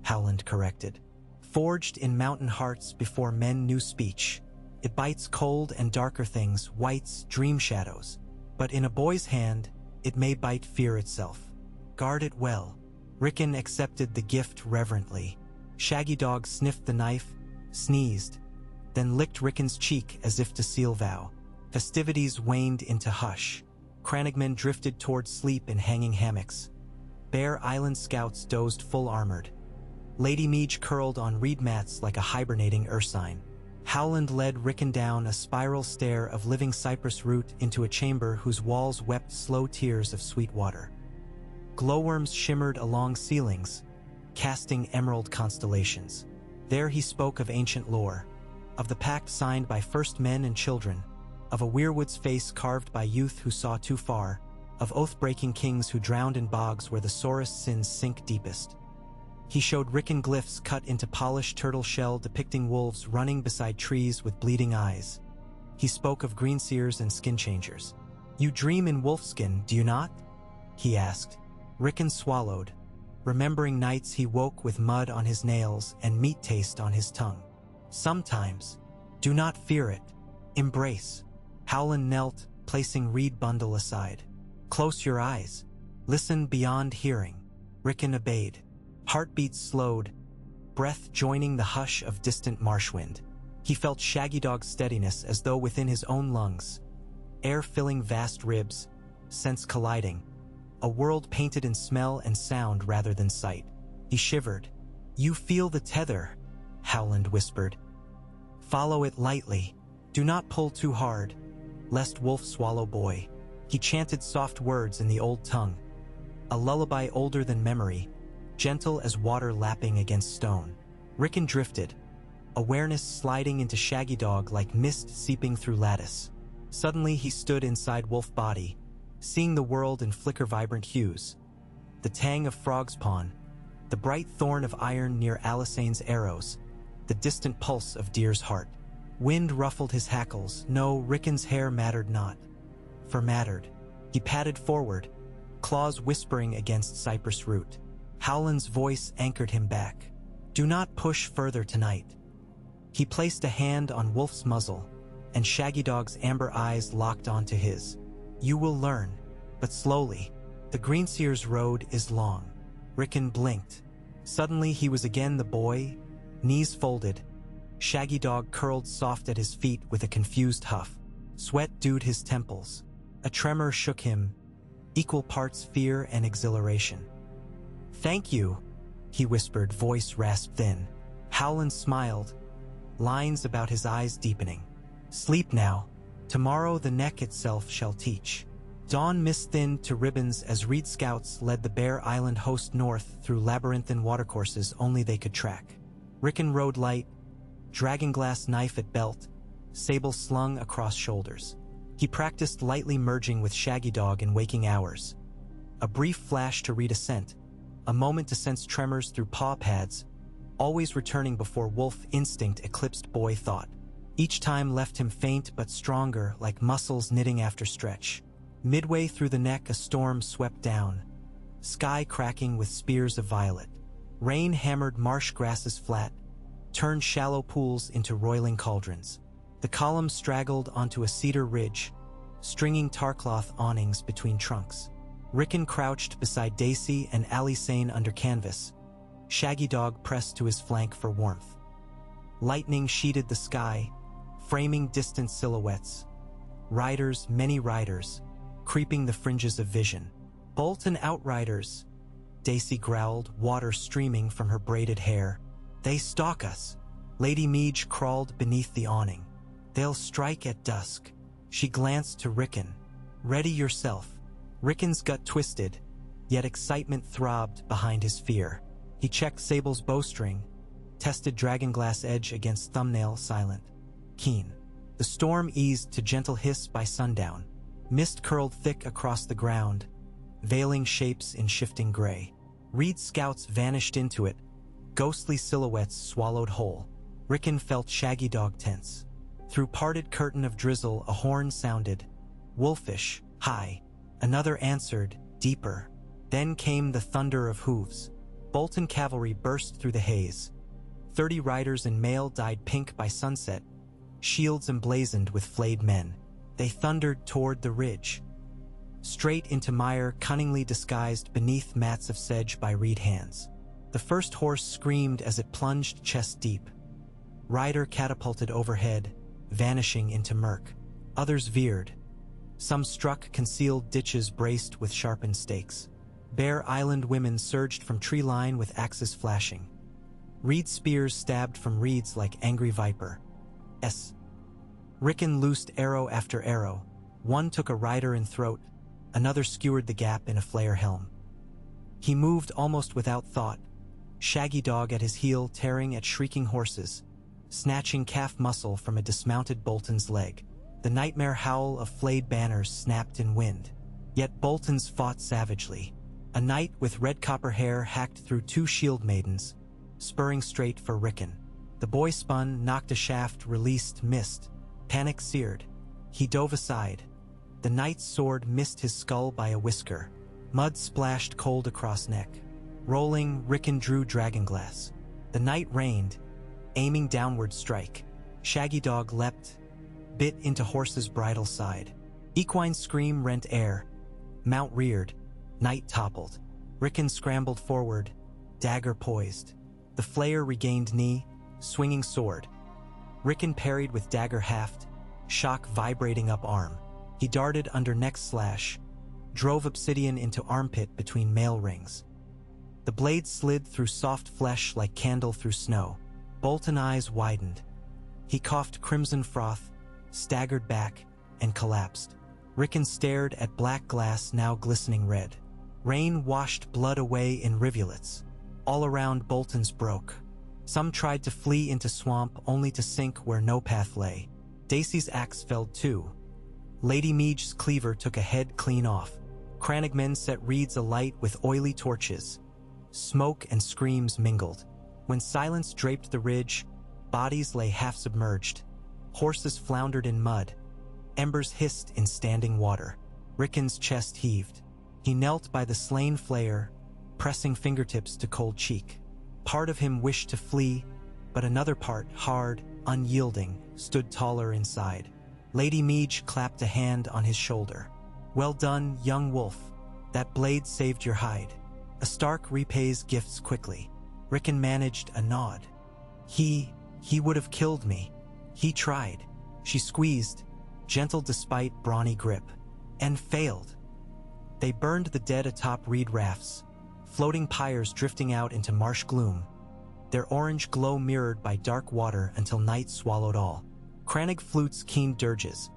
Howland corrected. Forged in mountain hearts before men knew speech. It bites cold and darker things, whites, dream shadows. But in a boy's hand, it may bite fear itself. Guard it well. Rickon accepted the gift reverently. Shaggy Dog sniffed the knife, sneezed, then licked Rickon's cheek as if to seal vow. Festivities waned into hush. Crannogmen drifted toward sleep in hanging hammocks. Bear Island scouts dozed full-armored. Lady Meej curled on reed mats like a hibernating ursine. Howland led Rickon down a spiral stair of living cypress root into a chamber whose walls wept slow tears of sweet water. Glowworms shimmered along ceilings, casting emerald constellations. There he spoke of ancient lore, of the pact signed by first men and children, of a weirwood's face carved by youth who saw too far, of oath-breaking kings who drowned in bogs where the sorest sins sink deepest. He showed Rickon glyphs cut into polished turtle shell depicting wolves running beside trees with bleeding eyes. He spoke of greenseers and skin changers. "You dream in wolfskin, do you not?" he asked. Rickon swallowed, remembering nights he woke with mud on his nails and meat taste on his tongue. "Sometimes. Do not fear it. Embrace." Howland knelt, placing reed bundle aside. "Close your eyes. Listen beyond hearing." Rickon obeyed. Heartbeats slowed, breath joining the hush of distant marshwind. He felt Shaggy Dog's steadiness as though within his own lungs, air filling vast ribs, sense colliding, a world painted in smell and sound rather than sight. He shivered. "You feel the tether," Howland whispered. "Follow it lightly. Do not pull too hard, lest wolf swallow boy." He chanted soft words in the old tongue, a lullaby older than memory, gentle as water lapping against stone. Rickon drifted, awareness sliding into Shaggy Dog like mist seeping through lattice. Suddenly he stood inside wolf body, seeing the world in flicker vibrant hues. The tang of frog's pawn, the bright thorn of iron near Alisane's arrows, the distant pulse of deer's heart. Wind ruffled his hackles. No, Rickon's hair mattered not. For mattered. He padded forward, claws whispering against cypress root. Howland's voice anchored him back. "Do not push further tonight." He placed a hand on Wolf's muzzle, and Shaggy Dog's amber eyes locked onto his. "You will learn, but slowly. The Greenseer's road is long." Rickon blinked. Suddenly he was again the boy, knees folded. Shaggy Dog curled soft at his feet with a confused huff. Sweat dewed his temples. A tremor shook him, equal parts fear and exhilaration. "Thank you," he whispered, voice rasped thin. Howland smiled, lines about his eyes deepening. "Sleep now. Tomorrow the neck itself shall teach." Dawn mist thinned to ribbons as Reed scouts led the Bear Island host north through labyrinthine watercourses only they could track. Rickon rode light, dragonglass knife at belt, sable slung across shoulders. He practiced lightly merging with Shaggy Dog in waking hours. A brief flash to read a scent, a moment to sense tremors through paw pads, always returning before wolf instinct eclipsed boy thought. Each time left him faint but stronger, like muscles knitting after stretch. Midway through the neck a storm swept down, sky cracking with spears of violet. Rain hammered marsh grasses flat, turned shallow pools into roiling cauldrons. The columns straggled onto a cedar ridge, stringing tarcloth awnings between trunks. Rickon crouched beside Daisy and Alisane under canvas. Shaggy Dog pressed to his flank for warmth. Lightning sheeted the sky, framing distant silhouettes. Riders, many riders, creeping the fringes of vision. "Bolton outriders," Daisy growled, water streaming from her braided hair. "They stalk us." Lady Meej crawled beneath the awning. "They'll strike at dusk." She glanced to Rickon. "Ready yourself." Rickon's gut twisted, yet excitement throbbed behind his fear. He checked Sable's bowstring, tested dragonglass edge against thumbnail, silent, keen. The storm eased to gentle hiss by sundown. Mist curled thick across the ground, veiling shapes in shifting gray. Reed scouts vanished into it, ghostly silhouettes swallowed whole. Rickon felt Shaggy Dog tense. Through parted curtain of drizzle a horn sounded, wolfish, high. Another answered, deeper. Then came the thunder of hooves. Bolton cavalry burst through the haze. 30 riders in mail dyed pink by sunset, shields emblazoned with flayed men. They thundered toward the ridge, straight into mire cunningly disguised beneath mats of sedge by reed hands. The first horse screamed as it plunged chest deep. Rider catapulted overhead, vanishing into murk. Others veered. Some struck concealed ditches braced with sharpened stakes. Bear Island women surged from tree line with axes flashing. Reed spears stabbed from reeds like angry viper. Rickon loosed arrow after arrow. One took a rider in throat, another skewered the gap in a flare helm. He moved almost without thought, Shaggy Dog at his heel tearing at shrieking horses, snatching calf muscle from a dismounted Bolton's leg. The nightmare howl of flayed banners snapped in wind. Yet Bolton's fought savagely. A knight with red copper hair hacked through 2 shield maidens, spurring straight for Rickon. The boy spun, knocked a shaft, released, missed. Panic seared. He dove aside. The knight's sword missed his skull by a whisker. Mud splashed cold across neck. Rolling, Rickon drew dragonglass. The knight reined, aiming downward strike. Shaggy Dog leapt, bit into horse's bridle side. Equine scream rent air. Mount reared, knight toppled. Rickon scrambled forward, dagger poised. The flayer regained knee, swinging sword. Rickon parried with dagger haft, shock vibrating up arm. He darted under neck slash, drove obsidian into armpit between mail rings. The blade slid through soft flesh like candle through snow. Bolton eyes widened. He coughed crimson froth, staggered back, and collapsed. Rickon stared at black glass now glistening red. Rain washed blood away in rivulets. All around Bolton's broke. Some tried to flee into swamp only to sink where no path lay. Dacey's axe felled too. Lady Meage's cleaver took a head clean off. Cranagmen set reeds alight with oily torches. Smoke and screams mingled. When silence draped the ridge, bodies lay half-submerged. Horses floundered in mud. Embers hissed in standing water. Rickon's chest heaved. He knelt by the slain flayer, pressing fingertips to cold cheek. Part of him wished to flee, but another part, hard, unyielding, stood taller inside. Lady Meage clapped a hand on his shoulder. "Well done, young wolf. That blade saved your hide. A Stark repays gifts quickly." Rickon managed a nod. He would have killed me. He tried. She squeezed, gentle despite brawny grip, and failed. They burned the dead atop reed rafts, floating pyres drifting out into marsh gloom, their orange glow mirrored by dark water until night swallowed all. Crannig flutes keened dirges.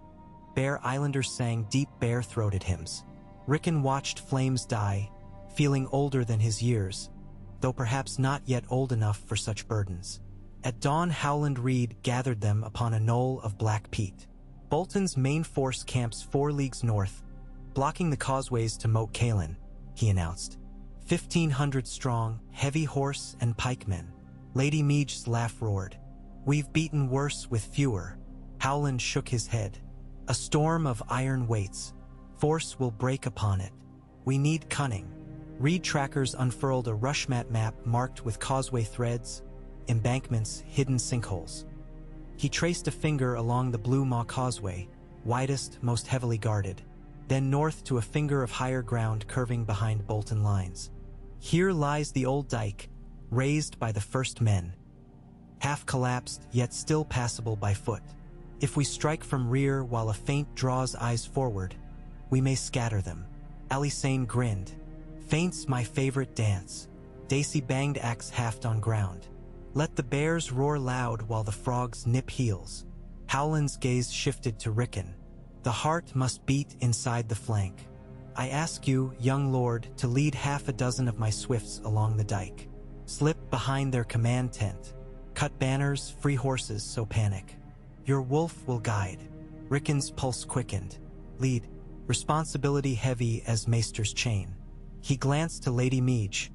Bear Islanders sang deep bare-throated hymns. Rickon watched flames die, feeling older than his years, though perhaps not yet old enough for such burdens. At dawn, Howland Reed gathered them upon a knoll of black peat. Bolton's main force camps 4 leagues north, blocking the causeways to Moat Cailin, he announced. 1,500 strong, heavy horse and pikemen. Lady Meage's laugh roared. "We've beaten worse with fewer." Howland shook his head. "A storm of iron waits. Force will break upon it. We need cunning." Reed trackers unfurled a rushmat map marked with causeway threads, embankments, hidden sinkholes. He traced a finger along the Blue Maw Causeway, widest, most heavily guarded, then north to a finger of higher ground curving behind Bolton lines. Here lies the old dike, raised by the first men. Half collapsed, yet still passable by foot. If we strike from rear while a feint draws eyes forward, we may scatter them. Alisane grinned. "Feint's my favorite dance." Dacey banged axe haft on ground. "Let the bears roar loud while the frogs nip heels." Howland's gaze shifted to Rickon. "The heart must beat inside the flank. I ask you, young lord, to lead half a dozen of my swifts along the dike. Slip behind their command tent. Cut banners, free horses, so panic. Your wolf will guide." Rickon's pulse quickened. "Lead. Responsibility heavy as Maester's chain." He glanced to Lady Meage.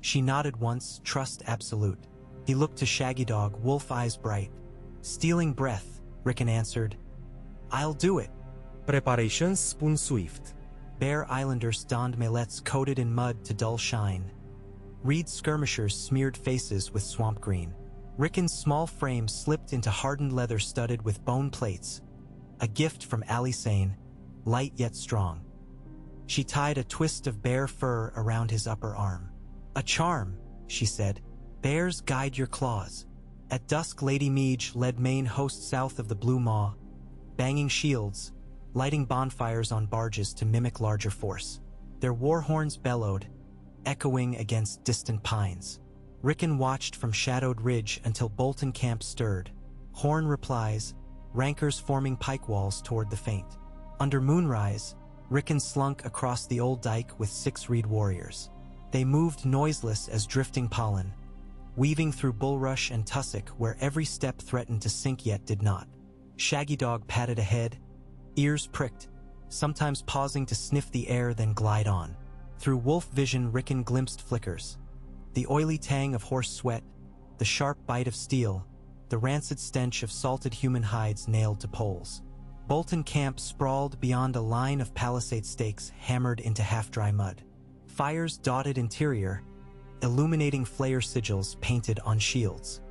She nodded once, trust absolute. He looked to Shaggy Dog, wolf eyes bright. "Stealing breath," Rickon answered. "I'll do it." Preparations spun swift. Bear Islanders donned mallets coated in mud to dull shine. Reed skirmishers smeared faces with swamp green. Rickon's small frame slipped into hardened leather studded with bone plates, a gift from Alisane, light yet strong. She tied a twist of bear fur around his upper arm. "A charm," she said. "Bears guide your claws." At dusk, Lady Meage led main host south of the Blue Maw, banging shields, lighting bonfires on barges to mimic larger force. Their war horns bellowed, echoing against distant pines. Rickon watched from shadowed ridge until Bolton camp stirred. Horn replies, rankers forming pike walls toward the feint. Under moonrise, Rickon slunk across the old dike with 6 reed warriors. They moved noiseless as drifting pollen, weaving through bulrush and tussock where every step threatened to sink yet did not. Shaggy Dog padded ahead, ears pricked, sometimes pausing to sniff the air then glide on. Through wolf vision, Rickon glimpsed flickers. The oily tang of horse sweat, the sharp bite of steel, the rancid stench of salted human hides nailed to poles. Bolton Camp sprawled beyond a line of palisade stakes hammered into half-dry mud. Fires dotted interior, illuminating flare sigils painted on shields.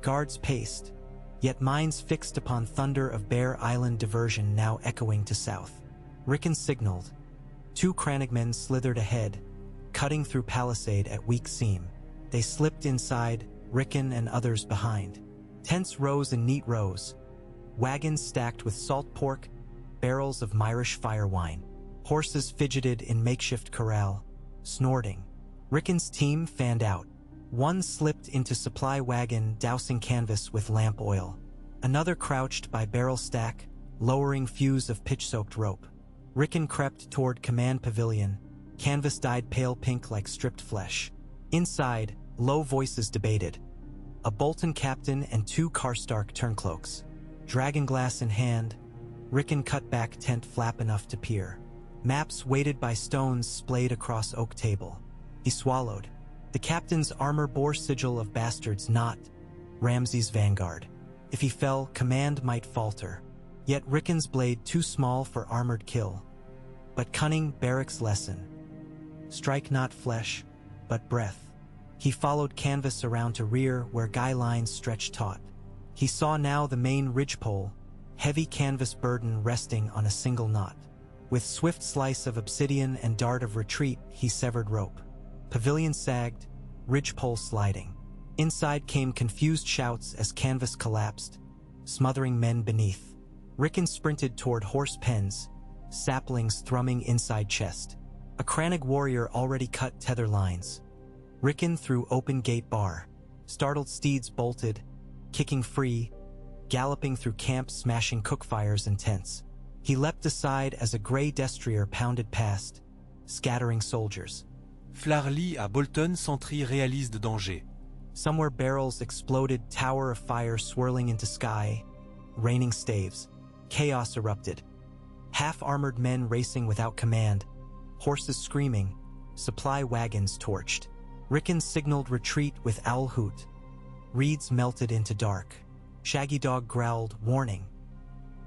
Guards paced, yet minds fixed upon thunder of Bear Island diversion now echoing to south. Rickon signaled. 2 crannogmen slithered ahead, cutting through palisade at weak seam. They slipped inside, Rickon and others behind. Tents rose in neat rows, wagons stacked with salt pork, barrels of Myrish fire wine. Horses fidgeted in makeshift corral, snorting. Rickon's team fanned out. One slipped into supply wagon, dousing canvas with lamp oil. Another crouched by barrel stack, lowering fuse of pitch-soaked rope. Rickon crept toward command pavilion, canvas dyed pale pink like stripped flesh. Inside, low voices debated. A Bolton captain and 2 Karstark turncloaks. Dragonglass in hand, Rickon cut back tent flap enough to peer. Maps weighted by stones splayed across oak table. He swallowed. The captain's armor bore sigil of bastards, not Ramsay's vanguard. If he fell, command might falter. Yet Rickon's blade too small for armored kill. But cunning barracks lesson. Strike not flesh, but breath. He followed canvas around to rear where guy lines stretched taut. He saw now the main ridgepole, heavy canvas burden resting on a single knot. With swift slice of obsidian and dart of retreat, he severed rope. Pavilion sagged, ridgepole sliding. Inside came confused shouts as canvas collapsed, smothering men beneath. Rickon sprinted toward horse pens, saplings thrumming inside chest. A Crannog warrior already cut tether lines. Rickon threw open gate bar. Startled steeds bolted, kicking free, galloping through camp, smashing cookfires and tents. He leapt aside as a gray destrier pounded past, scattering soldiers. Flarly à Bolton sentry réalise de danger. Somewhere barrels exploded, tower of fire swirling into sky, raining staves. Chaos erupted. Half-armored men racing without command, horses screaming, supply wagons torched. Rickon signaled retreat with owl hoot. Reeds melted into dark. Shaggy Dog growled, warning.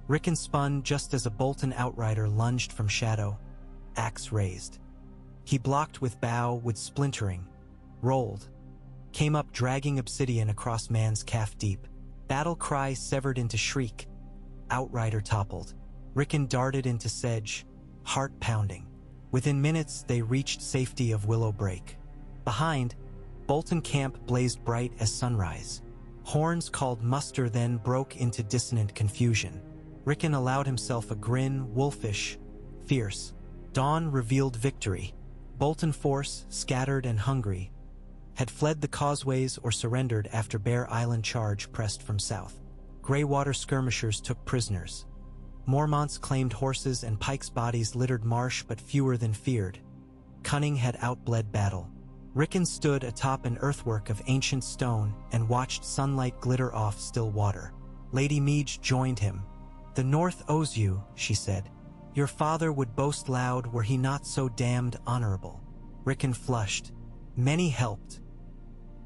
Rickon spun just as a Bolton outrider lunged from shadow, axe raised. He blocked with bow, with splintering, rolled, came up dragging obsidian across man's calf deep. Battle cry severed into shriek. Outrider toppled. Rickon darted into sedge, heart pounding. Within minutes, they reached safety of Willow Break. Behind, Bolton Camp blazed bright as sunrise. Horns called muster then broke into dissonant confusion. Rickon allowed himself a grin, wolfish, fierce. Dawn revealed victory. Bolton force, scattered and hungry, had fled the causeways or surrendered after Bear Island charge pressed from south. Greywater skirmishers took prisoners. Mormonts claimed horses and Pike's bodies littered marsh, but fewer than feared. Cunning had outbled battle. Rickon stood atop an earthwork of ancient stone and watched sunlight glitter off still water. Lady Meage joined him. "The North owes you," she said. "Your father would boast loud were he not so damned honorable." Rickon flushed. "Many helped.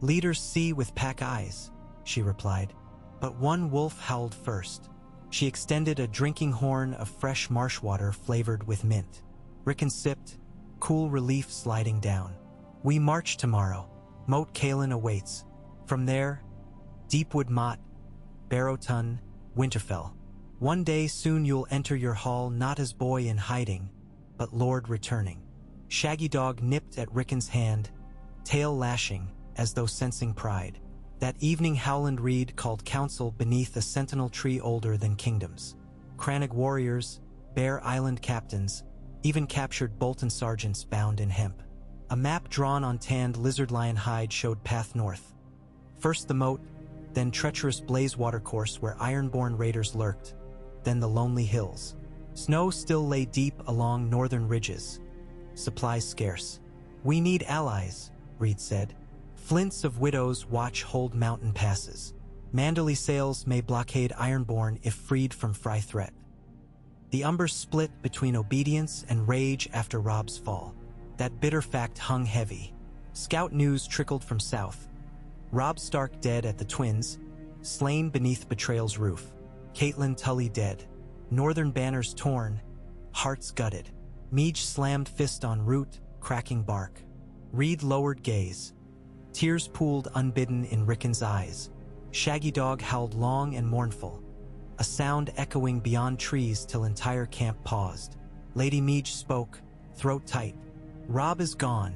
Leaders see with pack eyes," she replied. But one wolf howled first. She extended a drinking horn of fresh marsh water flavored with mint. Rickon sipped, cool relief sliding down. "We march tomorrow. Moat Caelan awaits. From there, Deepwood Mott, Barrowton, Winterfell. One day soon you'll enter your hall not as boy in hiding, but lord returning." Shaggy Dog nipped at Rickon's hand, tail lashing, as though sensing pride. That evening Howland Reed called council beneath a sentinel tree older than kingdoms. Crannog warriors, Bear Island captains, even captured Bolton sergeants bound in hemp. A map drawn on tanned lizard lion hide showed path north. First the moat, then treacherous blaze watercourse where ironborn raiders lurked, then the lonely hills. Snow still lay deep along northern ridges. Supplies scarce. "We need allies," Reed said. "Flints of widows watch hold mountain passes. Manderley sails may blockade Ironborn if freed from Fry threat." The Umbers split between obedience and rage after Robb's fall. That bitter fact hung heavy. Scout news trickled from south. Robb Stark dead at the Twins, slain beneath Betrayal's roof. Caitlin Tully dead. Northern banners torn, hearts gutted. Meej slammed fist on root, cracking bark. Reed lowered gaze. Tears pooled unbidden in Rickon's eyes. Shaggy Dog howled long and mournful, a sound echoing beyond trees till entire camp paused. Lady Meej spoke, throat tight. Rob is gone,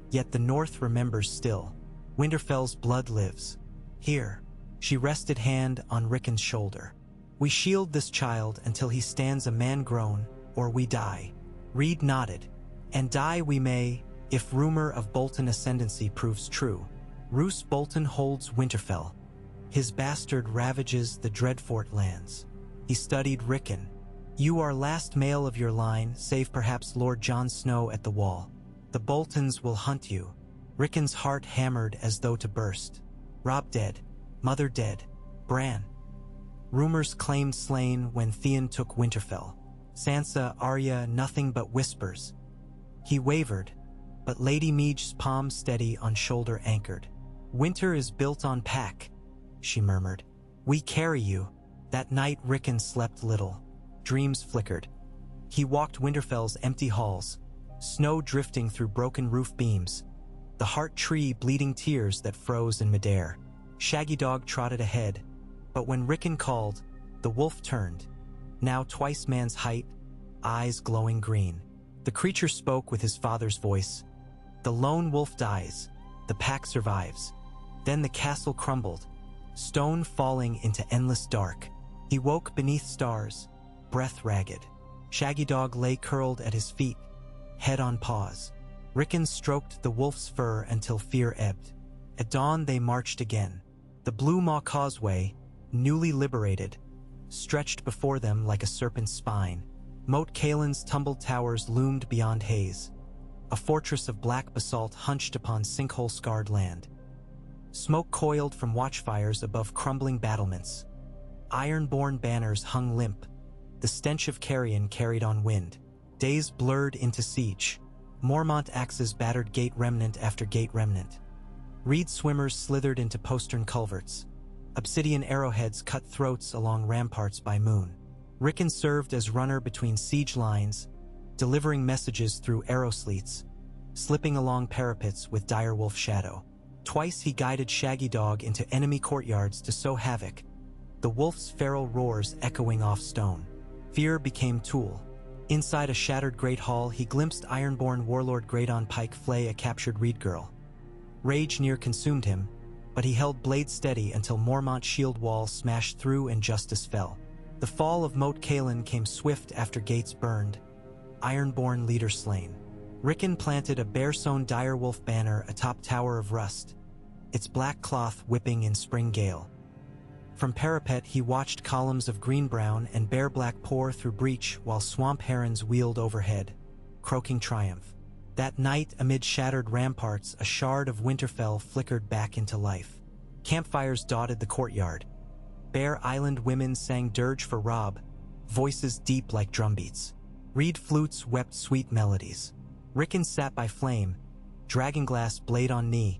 yet the North remembers still. Winterfell's blood lives. Here, she rested hand on Rickon's shoulder. We shield this child until he stands a man grown, or we die. Reed nodded. And die we may, if rumor of Bolton ascendancy proves true. Roose Bolton holds Winterfell. His bastard ravages the Dreadfort lands. He studied Rickon. You are last male of your line, save perhaps Lord Jon Snow at the Wall. The Boltons will hunt you. Rickon's heart hammered as though to burst. Rob dead. Mother dead. Bran. Rumors claimed slain when Theon took Winterfell. Sansa, Arya, nothing but whispers. He wavered, but Lady Meej's palm steady on shoulder anchored. Winter is built on pack, she murmured. We carry you. That night Rickon slept little. Dreams flickered. He walked Winterfell's empty halls, snow drifting through broken roof beams, the heart tree bleeding tears that froze in midair. Shaggy Dog trotted ahead, but when Rickon called, the wolf turned, now twice man's height, eyes glowing green. The creature spoke with his father's voice. The lone wolf dies, the pack survives. Then the castle crumbled, stone falling into endless dark. He woke beneath stars, breath ragged. Shaggy Dog lay curled at his feet, head on paws. Rickon stroked the wolf's fur until fear ebbed. At dawn they marched again. The Blue Maw Causeway, newly liberated, stretched before them like a serpent's spine. Moat Caelan's tumbled towers loomed beyond haze. A fortress of black basalt hunched upon sinkhole-scarred land. Smoke coiled from watchfires above crumbling battlements. Iron-borne banners hung limp. The stench of carrion carried on wind. Days blurred into siege. Mormont axes battered gate remnant after gate remnant. Reed swimmers slithered into postern culverts. Obsidian arrowheads cut throats along ramparts by moon. Rickon served as runner between siege lines, delivering messages through arrow sleets, slipping along parapets with direwolf shadow. Twice he guided Shaggy Dog into enemy courtyards to sow havoc, the wolf's feral roars echoing off stone. Fear became tool. Inside a shattered great hall, he glimpsed Ironborn warlord Graydon Pike flay a captured Reed girl. Rage near consumed him, but he held blade steady until Mormont's shield wall smashed through and justice fell. The fall of Moat Caelan came swift after gates burned, Ironborn leader slain. Rickon planted a bare-sewn direwolf banner atop Tower of Rust, its black cloth whipping in spring gale. From parapet he watched columns of green-brown and bare-black pour through breach while swamp herons wheeled overhead, croaking triumph. That night, amid shattered ramparts, a shard of Winterfell flickered back into life. Campfires dotted the courtyard. Bear Island women sang dirge for Rob, voices deep like drumbeats. Reed flutes wept sweet melodies. Rickon sat by flame, dragonglass blade on knee,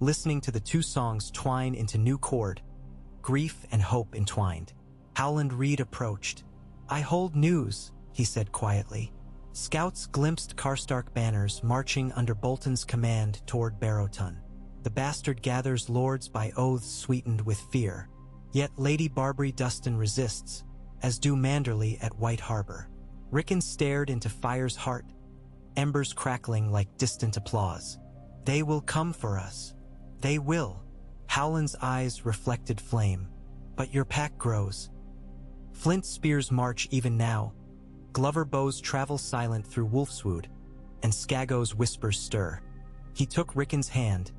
listening to the two songs twine into new chord, grief and hope entwined. Howland Reed approached. I hold news, he said quietly. Scouts glimpsed Karstark banners marching under Bolton's command toward Barrowton. The bastard gathers lords by oaths sweetened with fear. Yet Lady Barbary Dustin resists, as do Manderley at White Harbor. Rickon stared into fire's heart, embers crackling like distant applause. They will come for us. They will. Howland's eyes reflected flame. But your pack grows. Flint spears march even now. Glover bows travel silent through Wolfswood, and Skago's whispers stir. He took Rickon's hand,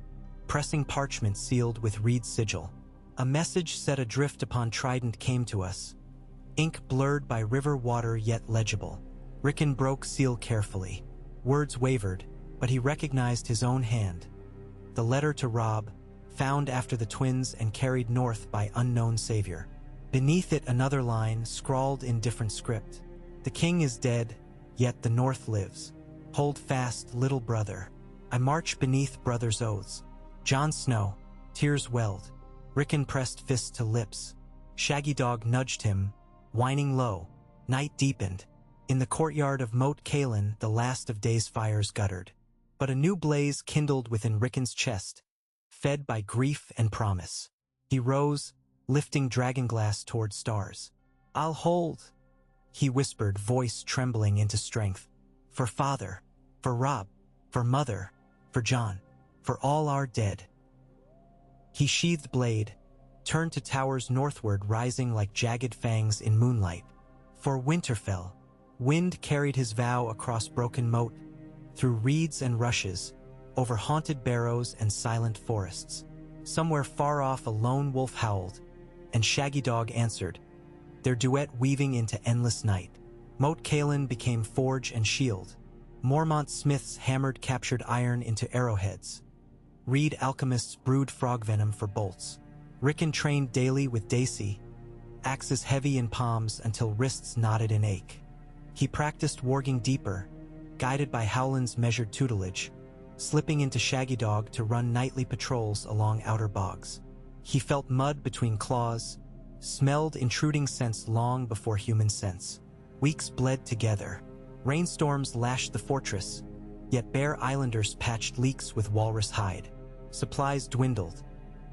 pressing parchment sealed with Reed's sigil. A message set adrift upon Trident came to us, ink blurred by river water yet legible. Rickon broke seal carefully. Words wavered, but he recognized his own hand. The letter to Rob, found after the twins and carried north by unknown savior. Beneath it another line, scrawled in different script. The king is dead, yet the north lives. Hold fast, little brother. I march beneath brother's oaths. Jon Snow. Tears welled. Rickon pressed fist to lips. Shaggy Dog nudged him, whining low. Night deepened. In the courtyard of Moat Cailin, the last of day's fires guttered. But a new blaze kindled within Rickon's chest, fed by grief and promise. He rose, lifting dragonglass toward stars. "I'll hold," he whispered, voice trembling into strength. "For father, for Rob, for mother, for John, for all our dead." He sheathed blade, turned to towers northward rising like jagged fangs in moonlight. For Winterfell, wind carried his vow across broken moat, through reeds and rushes, over haunted barrows and silent forests. Somewhere far off a lone wolf howled, and Shaggy Dog answered, their duet weaving into endless night. Moat Cailin became forge and shield. Mormont smiths hammered captured iron into arrowheads. Reed alchemists brewed frog venom for bolts. Rickon trained daily with Daisy, axes heavy in palms until wrists knotted in ache. He practiced warging deeper, guided by Howland's measured tutelage, slipping into Shaggy Dog to run nightly patrols along outer bogs. He felt mud between claws, smelled intruding scents long before human sense. Weeks bled together. Rainstorms lashed the fortress, yet Bear Islanders patched leaks with walrus hide. Supplies dwindled.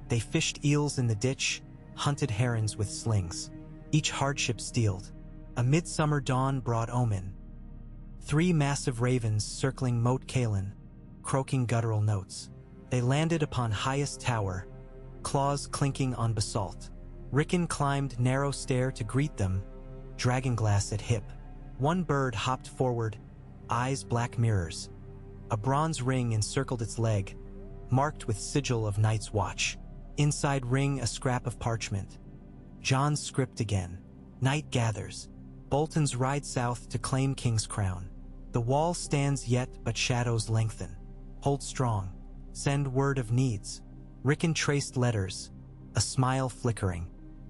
They fished eels in the ditch, hunted herons with slings. Each hardship steeled. A midsummer dawn brought omen. 3 massive ravens circling Moat Cailin, croaking guttural notes. They landed upon highest tower, claws clinking on basalt. Rickon climbed narrow stair to greet them, dragonglass at hip. One bird hopped forward, eyes black mirrors. A bronze ring encircled its leg, marked with sigil of Night's Watch. Inside ring a scrap of parchment. John's script again. Night gathers. Boltons ride south to claim King's crown. The wall stands yet, but shadows lengthen. Hold strong. Send word of needs. Rickon traced letters, a smile flickering.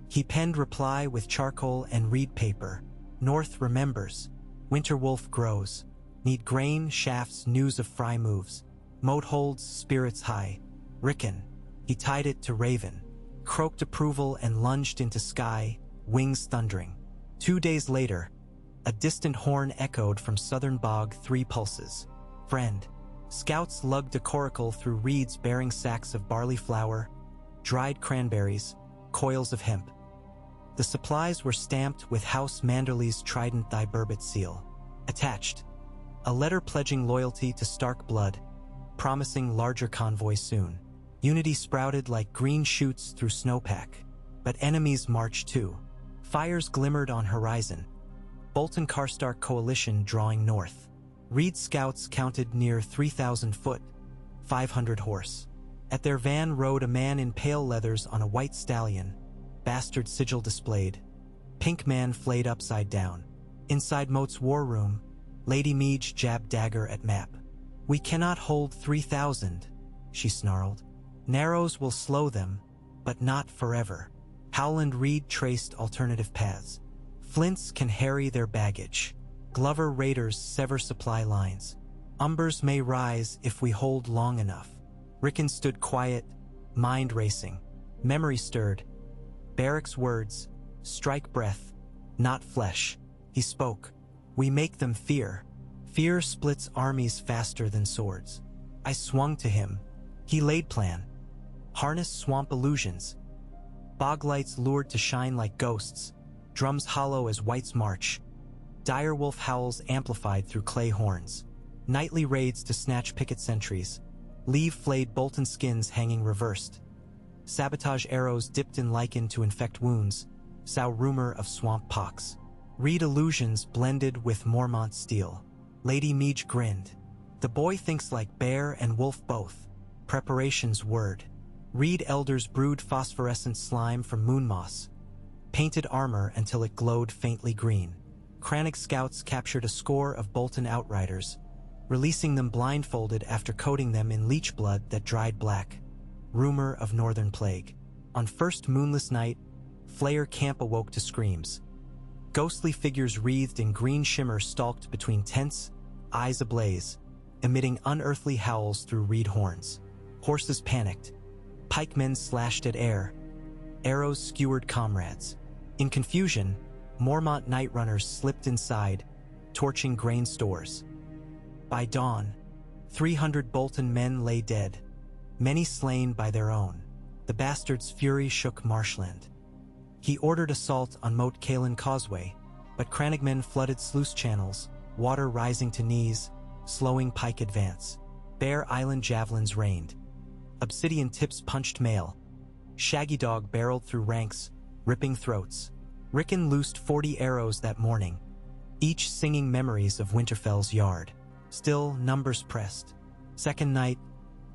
He penned reply with charcoal and reed paper. North remembers. Winterwolf grows. Need grain, shafts, news of fry moves. Moat holds, spirits high. Rickon. He tied it to Raven. Croaked approval and lunged into sky, wings thundering. 2 days later, a distant horn echoed from southern bog 3 pulses. Friend. Scouts lugged a coracle through reeds bearing sacks of barley flour, dried cranberries, coils of hemp. The supplies were stamped with House Manderley's trident thy burbot seal. Attached, a letter pledging loyalty to Stark blood, promising larger convoy soon. Unity sprouted like green shoots through snowpack, but enemies marched too. Fires glimmered on horizon. Bolton Karstark coalition drawing north. Reed scouts counted near 3,000 foot, 500 horse. At their van rode a man in pale leathers on a white stallion, bastard sigil displayed. Pink man flayed upside down. Inside Moat's war room, Lady Meej jabbed dagger at map. We cannot hold 3,000, she snarled. Narrows will slow them, but not forever. Howland Reed traced alternative paths. Flints can harry their baggage. Glover raiders sever supply lines. Umbers may rise if we hold long enough. Rickon stood quiet, mind racing. Memory stirred. Barrack's words, strike breath, not flesh. He spoke. We make them fear. Fear splits armies faster than swords. I swung to him. He laid plan. Harness swamp illusions. Bog lights lured to shine like ghosts. Drums hollow as wights march. Direwolf howls amplified through clay horns. Nightly raids to snatch picket sentries. Leave flayed Bolton skins hanging reversed. Sabotage arrows dipped in lichen to infect wounds. Sow rumor of swamp pox. Reed illusions blended with Mormont steel. Lady Meej grinned. The boy thinks like bear and wolf both. Preparation's word. Reed elders brewed phosphorescent slime from moon moss. Painted armor until it glowed faintly green. Crannock scouts captured a score of Bolton outriders, releasing them blindfolded after coating them in leech blood that dried black. Rumor of northern plague. On first moonless night, Flayer Camp awoke to screams. Ghostly figures wreathed in green shimmer stalked between tents, eyes ablaze, emitting unearthly howls through reed horns. Horses panicked. Pikemen slashed at air. Arrows skewered comrades. In confusion, Mormont night runners slipped inside, torching grain stores. By dawn, 300 Bolton men lay dead, many slain by their own. The bastard's fury shook marshland. He ordered assault on Moat Cailin Causeway, but Crannogmen flooded sluice channels, water rising to knees, slowing pike advance. Bear Island javelins rained. Obsidian tips punched mail. Shaggy Dog barreled through ranks, ripping throats. Rickon loosed 40 arrows that morning, each singing memories of Winterfell's yard. Still, numbers pressed. Second night,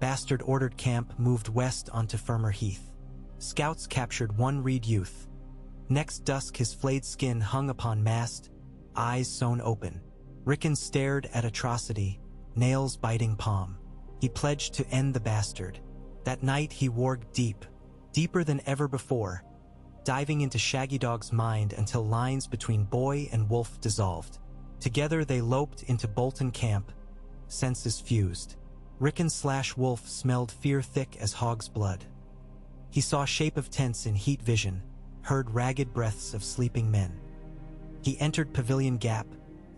Bastard ordered camp moved west onto firmer heath. Scouts captured one Reed youth. Next dusk his flayed skin hung upon mast, eyes sewn open. Rickon stared at atrocity, nails biting palm. He pledged to end the bastard. That night he warged deep, deeper than ever before, diving into Shaggy Dog's mind until lines between boy and wolf dissolved. Together they loped into Bolton camp, senses fused. Rickon/Wolf smelled fear thick as hog's blood. He saw shape of tents in heat vision, heard ragged breaths of sleeping men. He entered Pavilion Gap,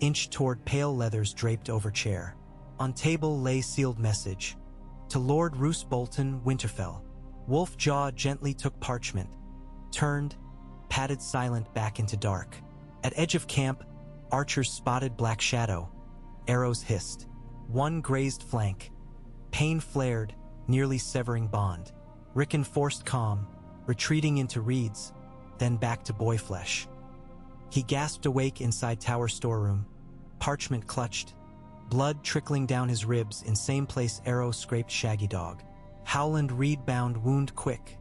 inched toward pale leathers draped over chair. On table lay sealed message. To Lord Roose Bolton, Winterfell. Wolf Jaw gently took parchment, turned, padded silent back into dark. At edge of camp, archers spotted black shadow. Arrows hissed. One grazed flank. Pain flared, nearly severing bond. Rickon forced calm, retreating into reeds, then back to boy flesh. He gasped awake inside tower storeroom, parchment clutched, blood trickling down his ribs in same place arrow scraped Shaggy Dog. Howland reed bound wound quick,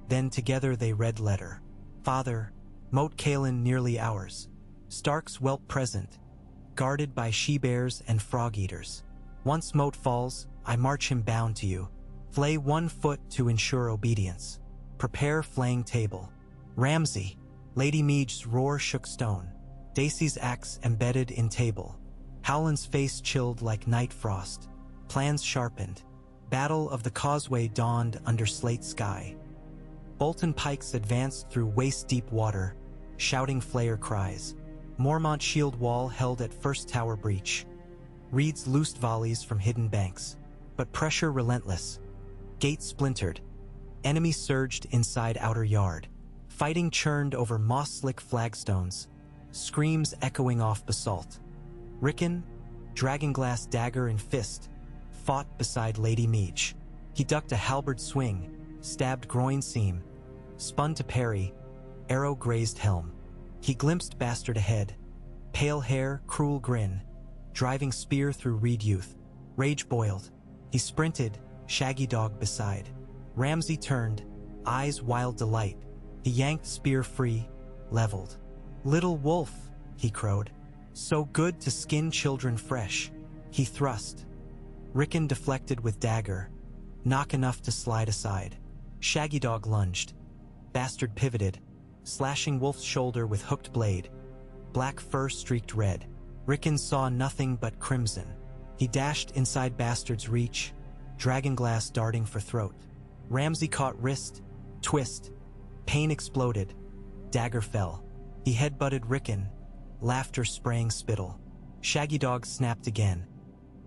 then together they read letter. Father, Moat Cailin nearly ours. Stark's whelp present, guarded by she-bears and frog-eaters. Once Moat falls, I march him bound to you. Flay 1 foot to ensure obedience. Prepare flaying table. Ramsay, Lady Meage's roar shook stone. Dacey's axe embedded in table. Howland's face chilled like night frost. Plans sharpened. Battle of the Causeway dawned under slate sky. Bolton pikes advanced through waist-deep water, shouting flayer cries. Mormont shield wall held at first tower breach. Reeds loosed volleys from hidden banks. But pressure relentless. Gate splintered. Enemy surged inside outer yard. Fighting churned over moss-slick flagstones. Screams echoing off basalt. Rickon, dragonglass dagger in fist, fought beside Lady Meage. He ducked a halberd swing, stabbed groin seam, spun to parry, arrow grazed helm. He glimpsed Bastard ahead, pale hair, cruel grin, driving spear through reed youth. Rage boiled. He sprinted, Shaggy Dog beside. Ramsay turned, eyes wild delight. He yanked spear free, leveled. Little wolf, he crowed. So good to skin children fresh. He thrust. Rickon deflected with dagger, knock enough to slide aside. Shaggy Dog lunged. Bastard pivoted, slashing Wolf's shoulder with hooked blade. Black fur streaked red. Rickon saw nothing but crimson. He dashed inside Bastard's reach, dragonglass darting for throat. Ramsay caught wrist, twist, pain exploded, dagger fell. He headbutted Rickon, laughter spraying spittle. Shaggy Dog snapped again.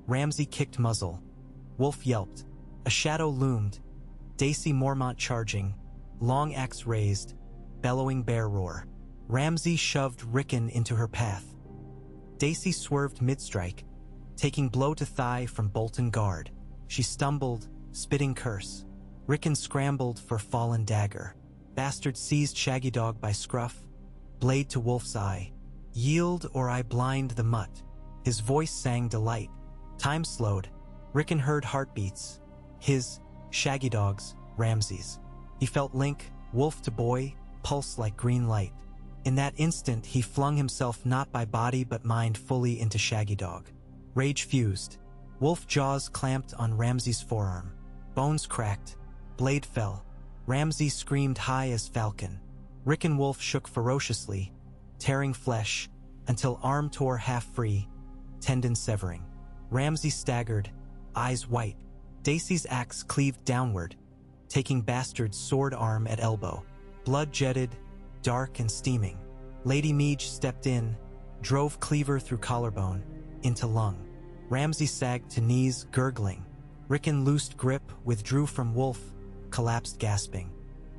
Ramsay kicked muzzle. Wolf yelped. A shadow loomed. Dacey Mormont charging, long axe raised, bellowing bear roar. Ramsay shoved Rickon into her path. Dacey swerved mid-strike, taking blow to thigh from Bolton guard. She stumbled, spitting curse. Rickon scrambled for fallen dagger. Bastard seized Shaggy Dog by scruff, blade to Wolf's eye. Yield or I blind the mutt. His voice sang delight. Time slowed. Rickon heard heartbeats. His, Shaggy Dog's, Ramsay's. He felt link, wolf to boy, pulse like green light. In that instant, he flung himself not by body but mind fully into Shaggy Dog. Rage fused. Wolf jaws clamped on Ramsay's forearm. Bones cracked. Blade fell. Ramsay screamed high as falcon. Rickon Wolf shook ferociously, tearing flesh, until arm tore half free, tendon severing. Ramsay staggered, eyes white. Dacey's axe cleaved downward, taking Bastard's sword arm at elbow. Blood jetted, dark and steaming. Lady Meej stepped in, drove cleaver through collarbone, into lung. Ramsay sagged to knees, gurgling. Rickon loosed grip, withdrew from Wolf, collapsed gasping.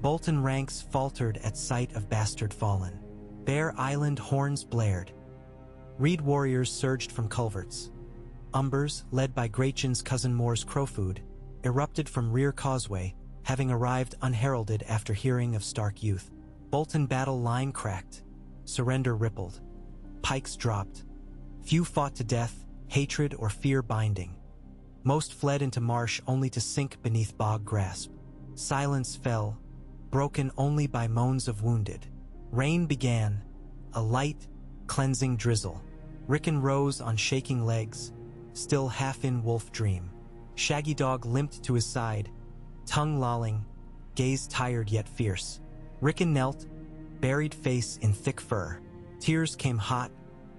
Bolton ranks faltered at sight of bastard fallen. Bear Island horns blared. Reed warriors surged from culverts. Umbers, led by Gretchen's cousin Moore's Crowfood, erupted from rear causeway, having arrived unheralded after hearing of Stark youth. Bolton battle line cracked. Surrender rippled. Pikes dropped. Few fought to death, hatred or fear binding. Most fled into marsh only to sink beneath bog grasp. Silence fell, broken only by moans of wounded. Rain began, a light, cleansing drizzle. Rickon rose on shaking legs, still half in wolf dream. Shaggy Dog limped to his side, tongue lolling, gaze tired yet fierce. Rickon knelt, buried face in thick fur. Tears came hot,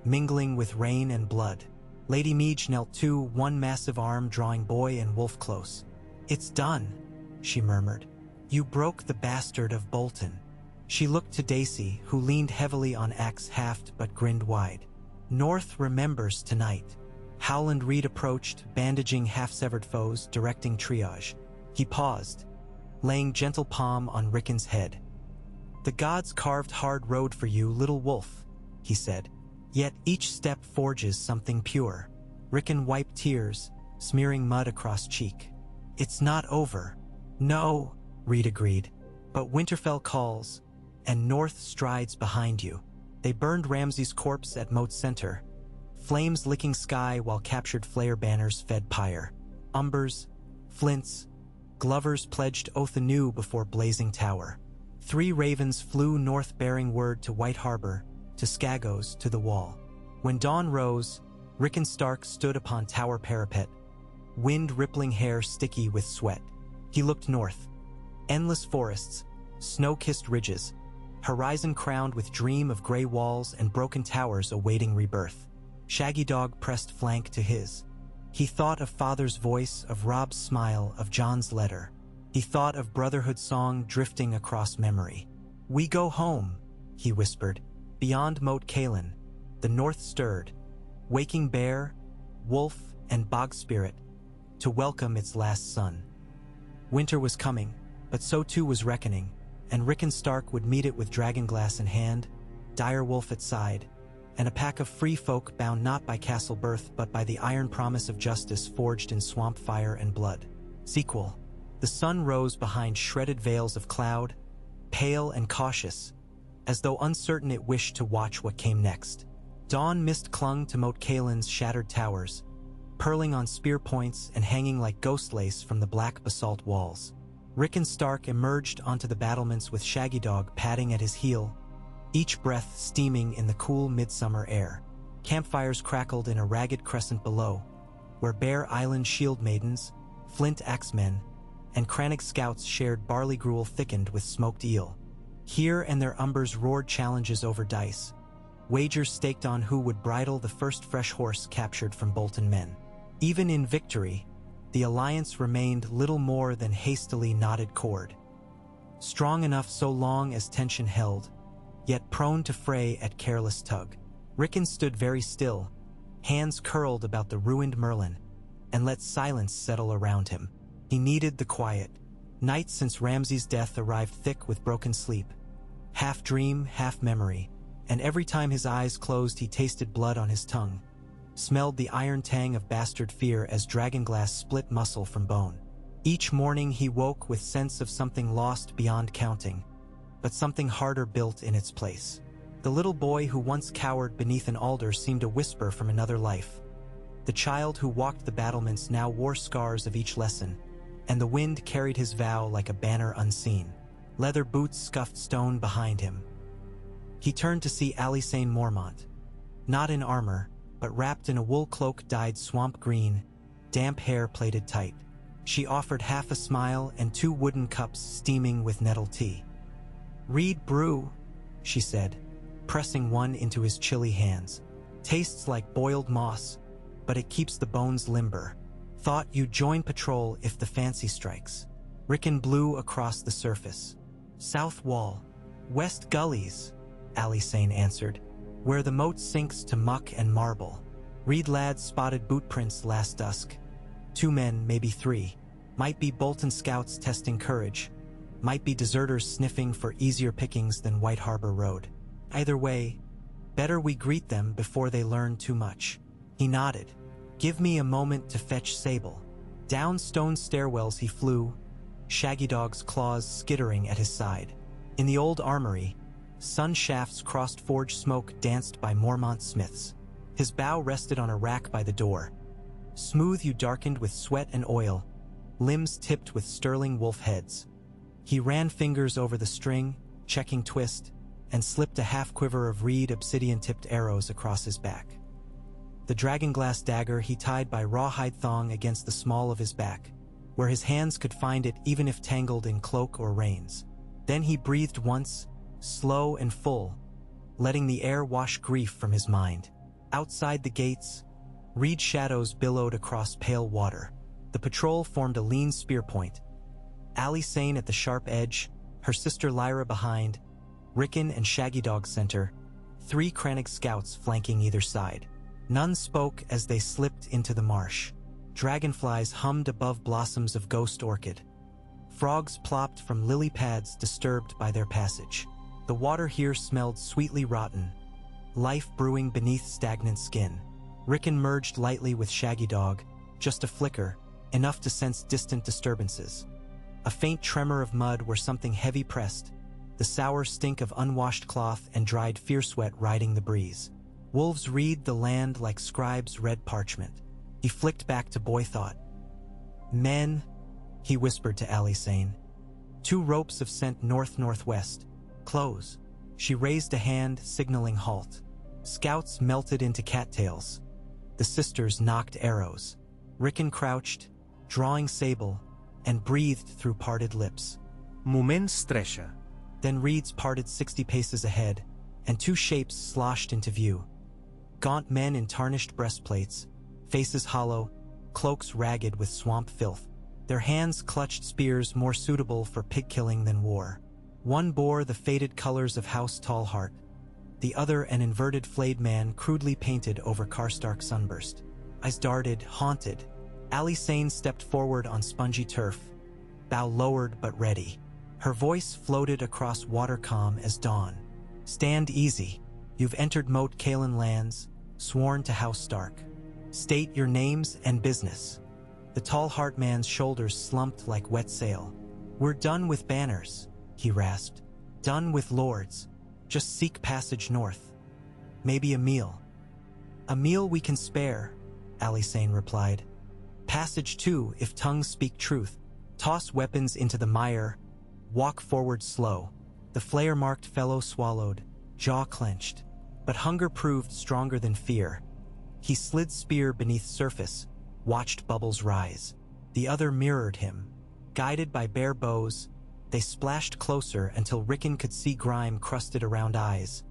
mingling with rain and blood. Lady Meej knelt too, one massive arm drawing boy and wolf close. "It's done," she murmured. "You broke the bastard of Bolton." She looked to Dacey, who leaned heavily on axe haft but grinned wide. "North remembers tonight." Howland Reed approached, bandaging half-severed foes, directing triage. He paused, laying gentle palm on Rickon's head. "The gods carved hard road for you, little wolf," he said. "Yet each step forges something pure." Rickon wiped tears, smearing mud across cheek. "It's not over." "No," Reed agreed. "But Winterfell calls, and North strides behind you." They burned Ramsay's corpse at Moat Center, flames licking sky while captured flare banners fed pyre. Umbers, flints, Glovers pledged oath anew before blazing tower. 3 ravens flew north bearing word to White Harbor, to Skagos, to the wall. When dawn rose, Rickon Stark stood upon tower parapet, wind rippling hair sticky with sweat. He looked north. Endless forests, snow-kissed ridges, horizon crowned with dream of gray walls and broken towers awaiting rebirth. Shaggy Dog pressed flank to his. He thought of Father's voice, of Rob's smile, of John's letter. He thought of Brotherhood song drifting across memory. "We go home," he whispered. Beyond Moat Cailin, the north stirred, waking bear, wolf, and bog spirit, to welcome its last sun. Winter was coming, but so too was reckoning, and Rickon Stark would meet it with dragonglass in hand, dire wolf at side, and a pack of free folk bound not by castle birth but by the iron promise of justice forged in swamp fire and blood. Sequel. The sun rose behind shredded veils of cloud, pale and cautious, as though uncertain it wished to watch what came next. Dawn mist clung to Moat Cailin's shattered towers, purling on spear points and hanging like ghost lace from the black basalt walls. Rickon Stark emerged onto the battlements with Shaggy Dog padding at his heel, each breath steaming in the cool midsummer air. Campfires crackled in a ragged crescent below, where Bear Island shield maidens, flint axemen, and Crannog scouts shared barley gruel thickened with smoked eel. Here and their umbers roared challenges over dice, wagers staked on who would bridle the first fresh horse captured from Bolton men. Even in victory, the alliance remained little more than hastily knotted cord. Strong enough so long as tension held, yet prone to fray at careless tug. Rickon stood very still, hands curled about the ruined Merlin, and let silence settle around him. He needed the quiet. Nights since Ramsay's death arrived thick with broken sleep, half dream, half memory, and every time his eyes closed he tasted blood on his tongue, smelled the iron tang of bastard fear as dragonglass split muscle from bone. Each morning he woke with sense of something lost beyond counting, but something harder built in its place. The little boy who once cowered beneath an alder seemed a whisper from another life. The child who walked the battlements now wore scars of each lesson, and the wind carried his vow like a banner unseen. Leather boots scuffed stone behind him. He turned to see Alysanne Mormont, not in armor, but wrapped in a wool cloak dyed swamp green, damp hair plaited tight. She offered half a smile and 2 wooden cups steaming with nettle tea. "Reed brew," she said, pressing one into his chilly hands. "Tastes like boiled moss, but it keeps the bones limber. Thought you'd join patrol if the fancy strikes." Rickon blew across the surface. "South wall, west gullies," Alicane answered. Where the moat sinks to muck and marble. Reed lads spotted bootprints last dusk. 2 men, maybe 3. Might be Bolton scouts testing courage. Might be deserters sniffing for easier pickings than White Harbor Road. Either way, better we greet them before they learn too much. He nodded. Give me a moment to fetch Sable. Down stone stairwells he flew, Shaggy Dog's claws skittering at his side. In the old armory, sun shafts crossed forge smoke danced by Mormont smiths. His bow rested on a rack by the door. Smooth you darkened with sweat and oil, limbs tipped with sterling wolf heads. He ran fingers over the string, checking twist, and slipped a half-quiver of reed obsidian-tipped arrows across his back. The dragonglass dagger he tied by rawhide thong against the small of his back, where his hands could find it even if tangled in cloak or reins. Then he breathed once, slow and full, letting the air wash grief from his mind. Outside the gates, reed shadows billowed across pale water. The patrol formed a lean spear point. Alicane at the sharp edge, her sister Lyra behind, Rickon and Shaggy Dog center, 3 Crannog scouts flanking either side. None spoke as they slipped into the marsh. Dragonflies hummed above blossoms of ghost orchid. Frogs plopped from lily pads disturbed by their passage. The water here smelled sweetly rotten, life brewing beneath stagnant skin. Rickon merged lightly with Shaggy Dog, just a flicker, enough to sense distant disturbances. A faint tremor of mud where something heavy pressed, the sour stink of unwashed cloth and dried fear sweat riding the breeze. Wolves read the land like scribes read parchment. He flicked back to boy thought. Men, he whispered to Alicane. 2 ropes of scent north-northwest. Close. She raised a hand, signaling halt. Scouts melted into cattails. The sisters knocked arrows. Rickon crouched, drawing Sable, and breathed through parted lips. Moment stresha. Then reeds parted 60 paces ahead, and 2 shapes sloshed into view. Gaunt men in tarnished breastplates, faces hollow, cloaks ragged with swamp filth. Their hands clutched spears more suitable for pig-killing than war. One bore the faded colors of House Tallheart, the other an inverted flayed man crudely painted over Karstark sunburst. Eyes darted, haunted. Alicane stepped forward on spongy turf, bow lowered but ready. Her voice floated across water calm as dawn. Stand easy. You've entered Moat Caelan lands, sworn to House Stark. State your names and business. The Tallheart man's shoulders slumped like wet sail. We're done with banners, he rasped. Done with lords. Just seek passage north. Maybe a meal. A meal we can spare, Alicane replied. Passage too, if tongues speak truth. Toss weapons into the mire. Walk forward slow. The flare-marked fellow swallowed, jaw clenched. But hunger proved stronger than fear. He slid spear beneath surface, watched bubbles rise. The other mirrored him. Guided by bare bows, they splashed closer until Rickon could see grime crusted around eyes,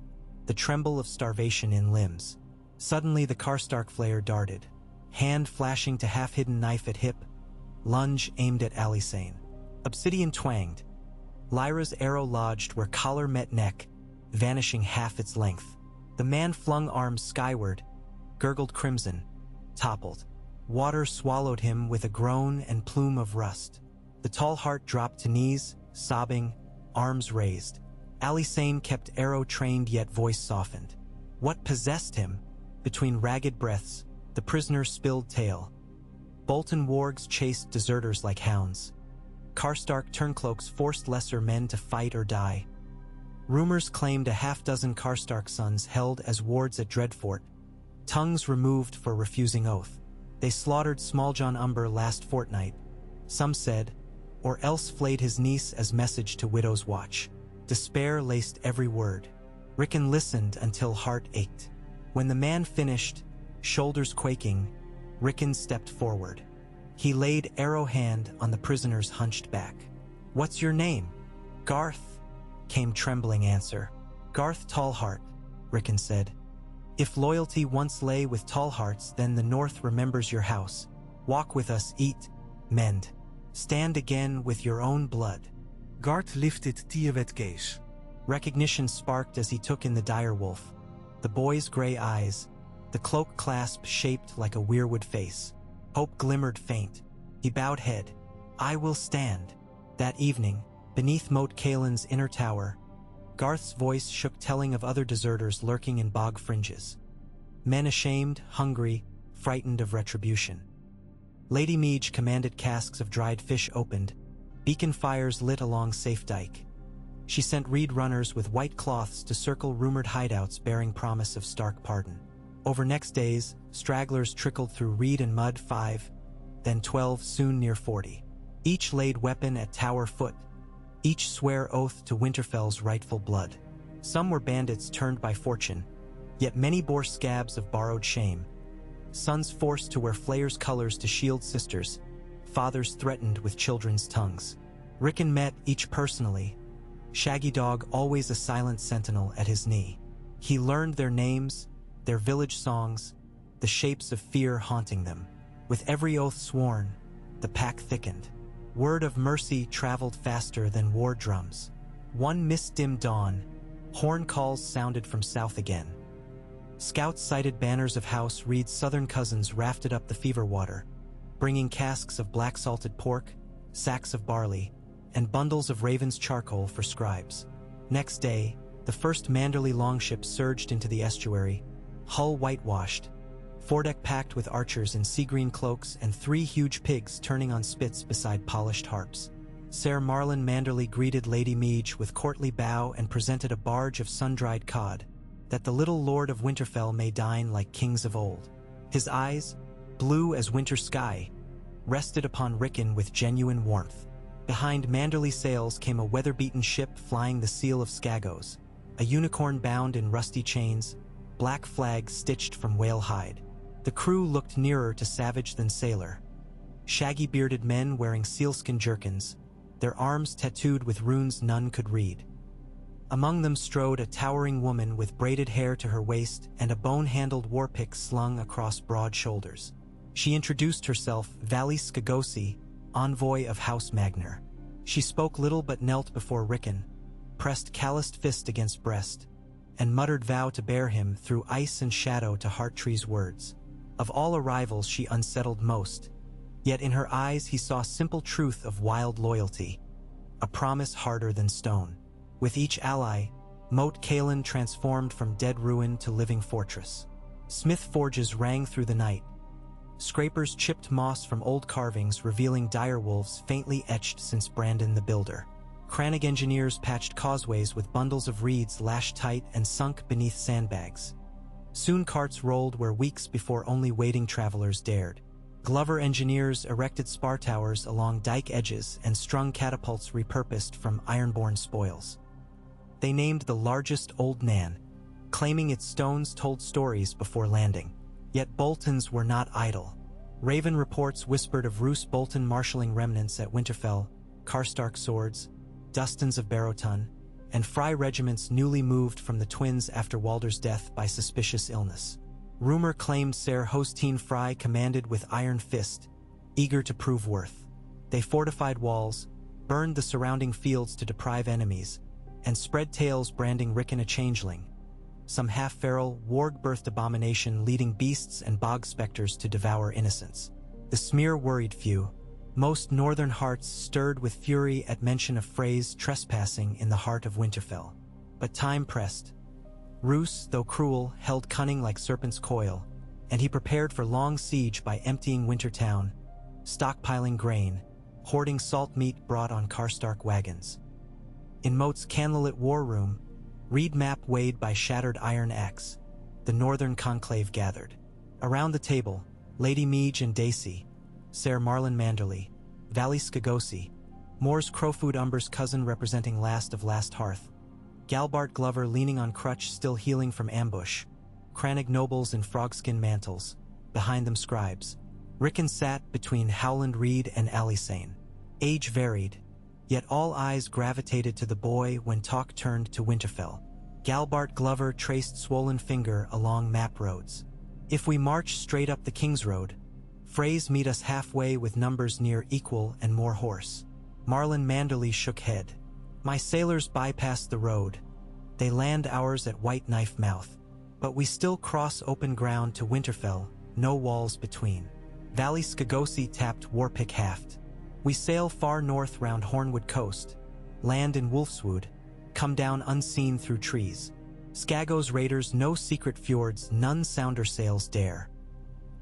the tremble of starvation in limbs. Suddenly the Karstark flare darted, hand flashing to half-hidden knife at hip, lunge aimed at Alicane. Obsidian twanged. Lyra's arrow lodged where collar met neck, vanishing half its length. The man flung arms skyward, gurgled crimson, toppled. Water swallowed him with a groan and plume of rust. The Tallheart dropped to knees, sobbing, arms raised. Alicane kept arrow trained yet voice softened. What possessed him? Between ragged breaths, the prisoner spilled tale. Bolton wargs chased deserters like hounds. Karstark turncloaks forced lesser men to fight or die. Rumors claimed a half-dozen Karstark sons held as wards at Dreadfort, tongues removed for refusing oath. They slaughtered Small John Umber last fortnight, some said, or else flayed his niece as message to Widow's Watch. Despair laced every word. Rickon listened until heart ached. When the man finished, shoulders quaking, Rickon stepped forward. He laid arrow hand on the prisoner's hunched back. What's your name? Garth, came trembling answer. Garth Tallheart, Rickon said. If loyalty once lay with Tallhearts, then the North remembers your house. Walk with us, eat, mend. Stand again with your own blood. Garth lifted Tierwet Kees. Recognition sparked as he took in the dire wolf. The boy's gray eyes, the cloak clasp shaped like a weirwood face. Hope glimmered faint. He bowed head. "I will stand." That evening, beneath Moat Caelan's inner tower, Garth's voice shook, telling of other deserters lurking in bog fringes. Men ashamed, hungry, frightened of retribution. Lady Meege commanded casks of dried fish opened, beacon fires lit along safe dike. She sent reed runners with white cloths to circle rumored hideouts bearing promise of stark pardon. Over next days, stragglers trickled through reed and mud, 5, then 12, soon near 40. Each laid weapon at tower foot, each swear oath to Winterfell's rightful blood. Some were bandits turned by fortune, yet many bore scabs of borrowed shame. Sons forced to wear flayers' colors to shield sisters, fathers threatened with children's tongues. Rickon met each personally, Shaggy Dog always a silent sentinel at his knee. He learned their names, their village songs, the shapes of fear haunting them. With every oath sworn, the pack thickened. Word of mercy traveled faster than war drums. One mist-dimmed dawn, horn calls sounded from south again. Scouts sighted banners of House Reed's southern cousins rafted up the fever water, bringing casks of black-salted pork, sacks of barley, and bundles of raven's charcoal for scribes. Next day, the first Manderley longship surged into the estuary, hull whitewashed, foredeck packed with archers in sea-green cloaks and 3 huge pigs turning on spits beside polished harps. Ser Marlon Manderley greeted Lady Meege with courtly bow and presented a barge of sun-dried cod, that the little lord of Winterfell may dine like kings of old. His eyes, blue as winter sky, rested upon Rickon with genuine warmth. Behind Manderley sails came a weather-beaten ship flying the seal of Skagos, a unicorn bound in rusty chains, black flags stitched from whale hide. The crew looked nearer to savage than sailor. Shaggy-bearded men wearing sealskin jerkins, their arms tattooed with runes none could read. Among them strode a towering woman with braided hair to her waist and a bone-handled warpick slung across broad shoulders. She introduced herself Vali Skagosi, envoy of House Magner. She spoke little but knelt before Rickon, pressed calloused fist against breast, and muttered vow to bear him through ice and shadow to Hearttree's words. Of all arrivals she unsettled most, yet in her eyes he saw simple truth of wild loyalty, a promise harder than stone. With each ally, Moat Caelan transformed from dead ruin to living fortress. Smith forges rang through the night. Scrapers chipped moss from old carvings revealing direwolves faintly etched since Brandon the Builder. Crannog engineers patched causeways with bundles of reeds lashed tight and sunk beneath sandbags. Soon carts rolled where weeks before only waiting travelers dared. Glover engineers erected spar towers along dike edges and strung catapults repurposed from ironborn spoils. They named the largest Old Nan, claiming its stones told stories before landing. Yet Boltons were not idle. Raven reports whispered of Roose Bolton marshalling remnants at Winterfell, Karstark swords, Dustins of Barrowton, and Fry regiments newly moved from the twins after Walder's death by suspicious illness. Rumor claimed Ser Hosteen Fry commanded with iron fist, eager to prove worth. They fortified walls, burned the surrounding fields to deprive enemies, and spread tales branding Rickon a changeling, some half-feral, warg-birthed abomination leading beasts and bog specters to devour innocents. The smear worried few. Most northern hearts stirred with fury at mention of Frey's trespassing in the heart of Winterfell. But time pressed. Roose, though cruel, held cunning like serpent's coil, and he prepared for long siege by emptying Wintertown, stockpiling grain, hoarding salt meat brought on Karstark wagons. In Moat's candlelit war room, reed map weighed by shattered iron axe, the northern conclave gathered. Around the table, Lady Meege and Dacey, Ser Marlon Manderley, Vali Skagosi, Moore's Crowfoot Umber's cousin representing last of last hearth, Galbart Glover leaning on crutch still healing from ambush, Crannog nobles in frogskin mantles, behind them scribes. Rickon sat between Howland Reed and Alysain. Age varied, yet all eyes gravitated to the boy when talk turned to Winterfell. Galbart Glover traced swollen finger along map roads. If we march straight up the King's Road, Freys meet us halfway with numbers near equal and more horse. Marlon Manderley shook head. My sailors bypassed the road, They land ours at White Knife Mouth. But we still cross open ground to Winterfell, no walls between. Valley Skagosi tapped Warpick Haft. We sail far north round Hornwood Coast, land in Wolfswood, come down unseen through trees. Skagos raiders no secret fjords, none sounder sails dare.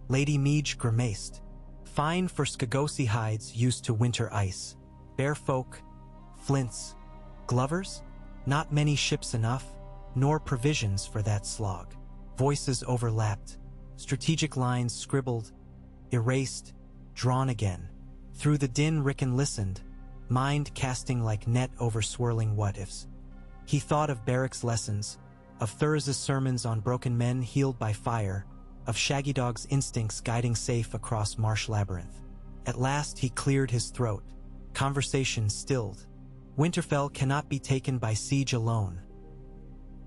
Lady Meege grimaced. Fine for Skagosi hides used to winter ice. Bear folk, flints, glovers? Not many ships enough, nor provisions for that slog. Voices overlapped, strategic lines scribbled, erased, drawn again. Through the din Rickon listened, mind casting like net over swirling what-ifs. He thought of Barrack's lessons, of Thurs's sermons on broken men healed by fire, of Shaggy Dog's instincts guiding safe across marsh labyrinth. At last he cleared his throat, conversation stilled. Winterfell cannot be taken by siege alone.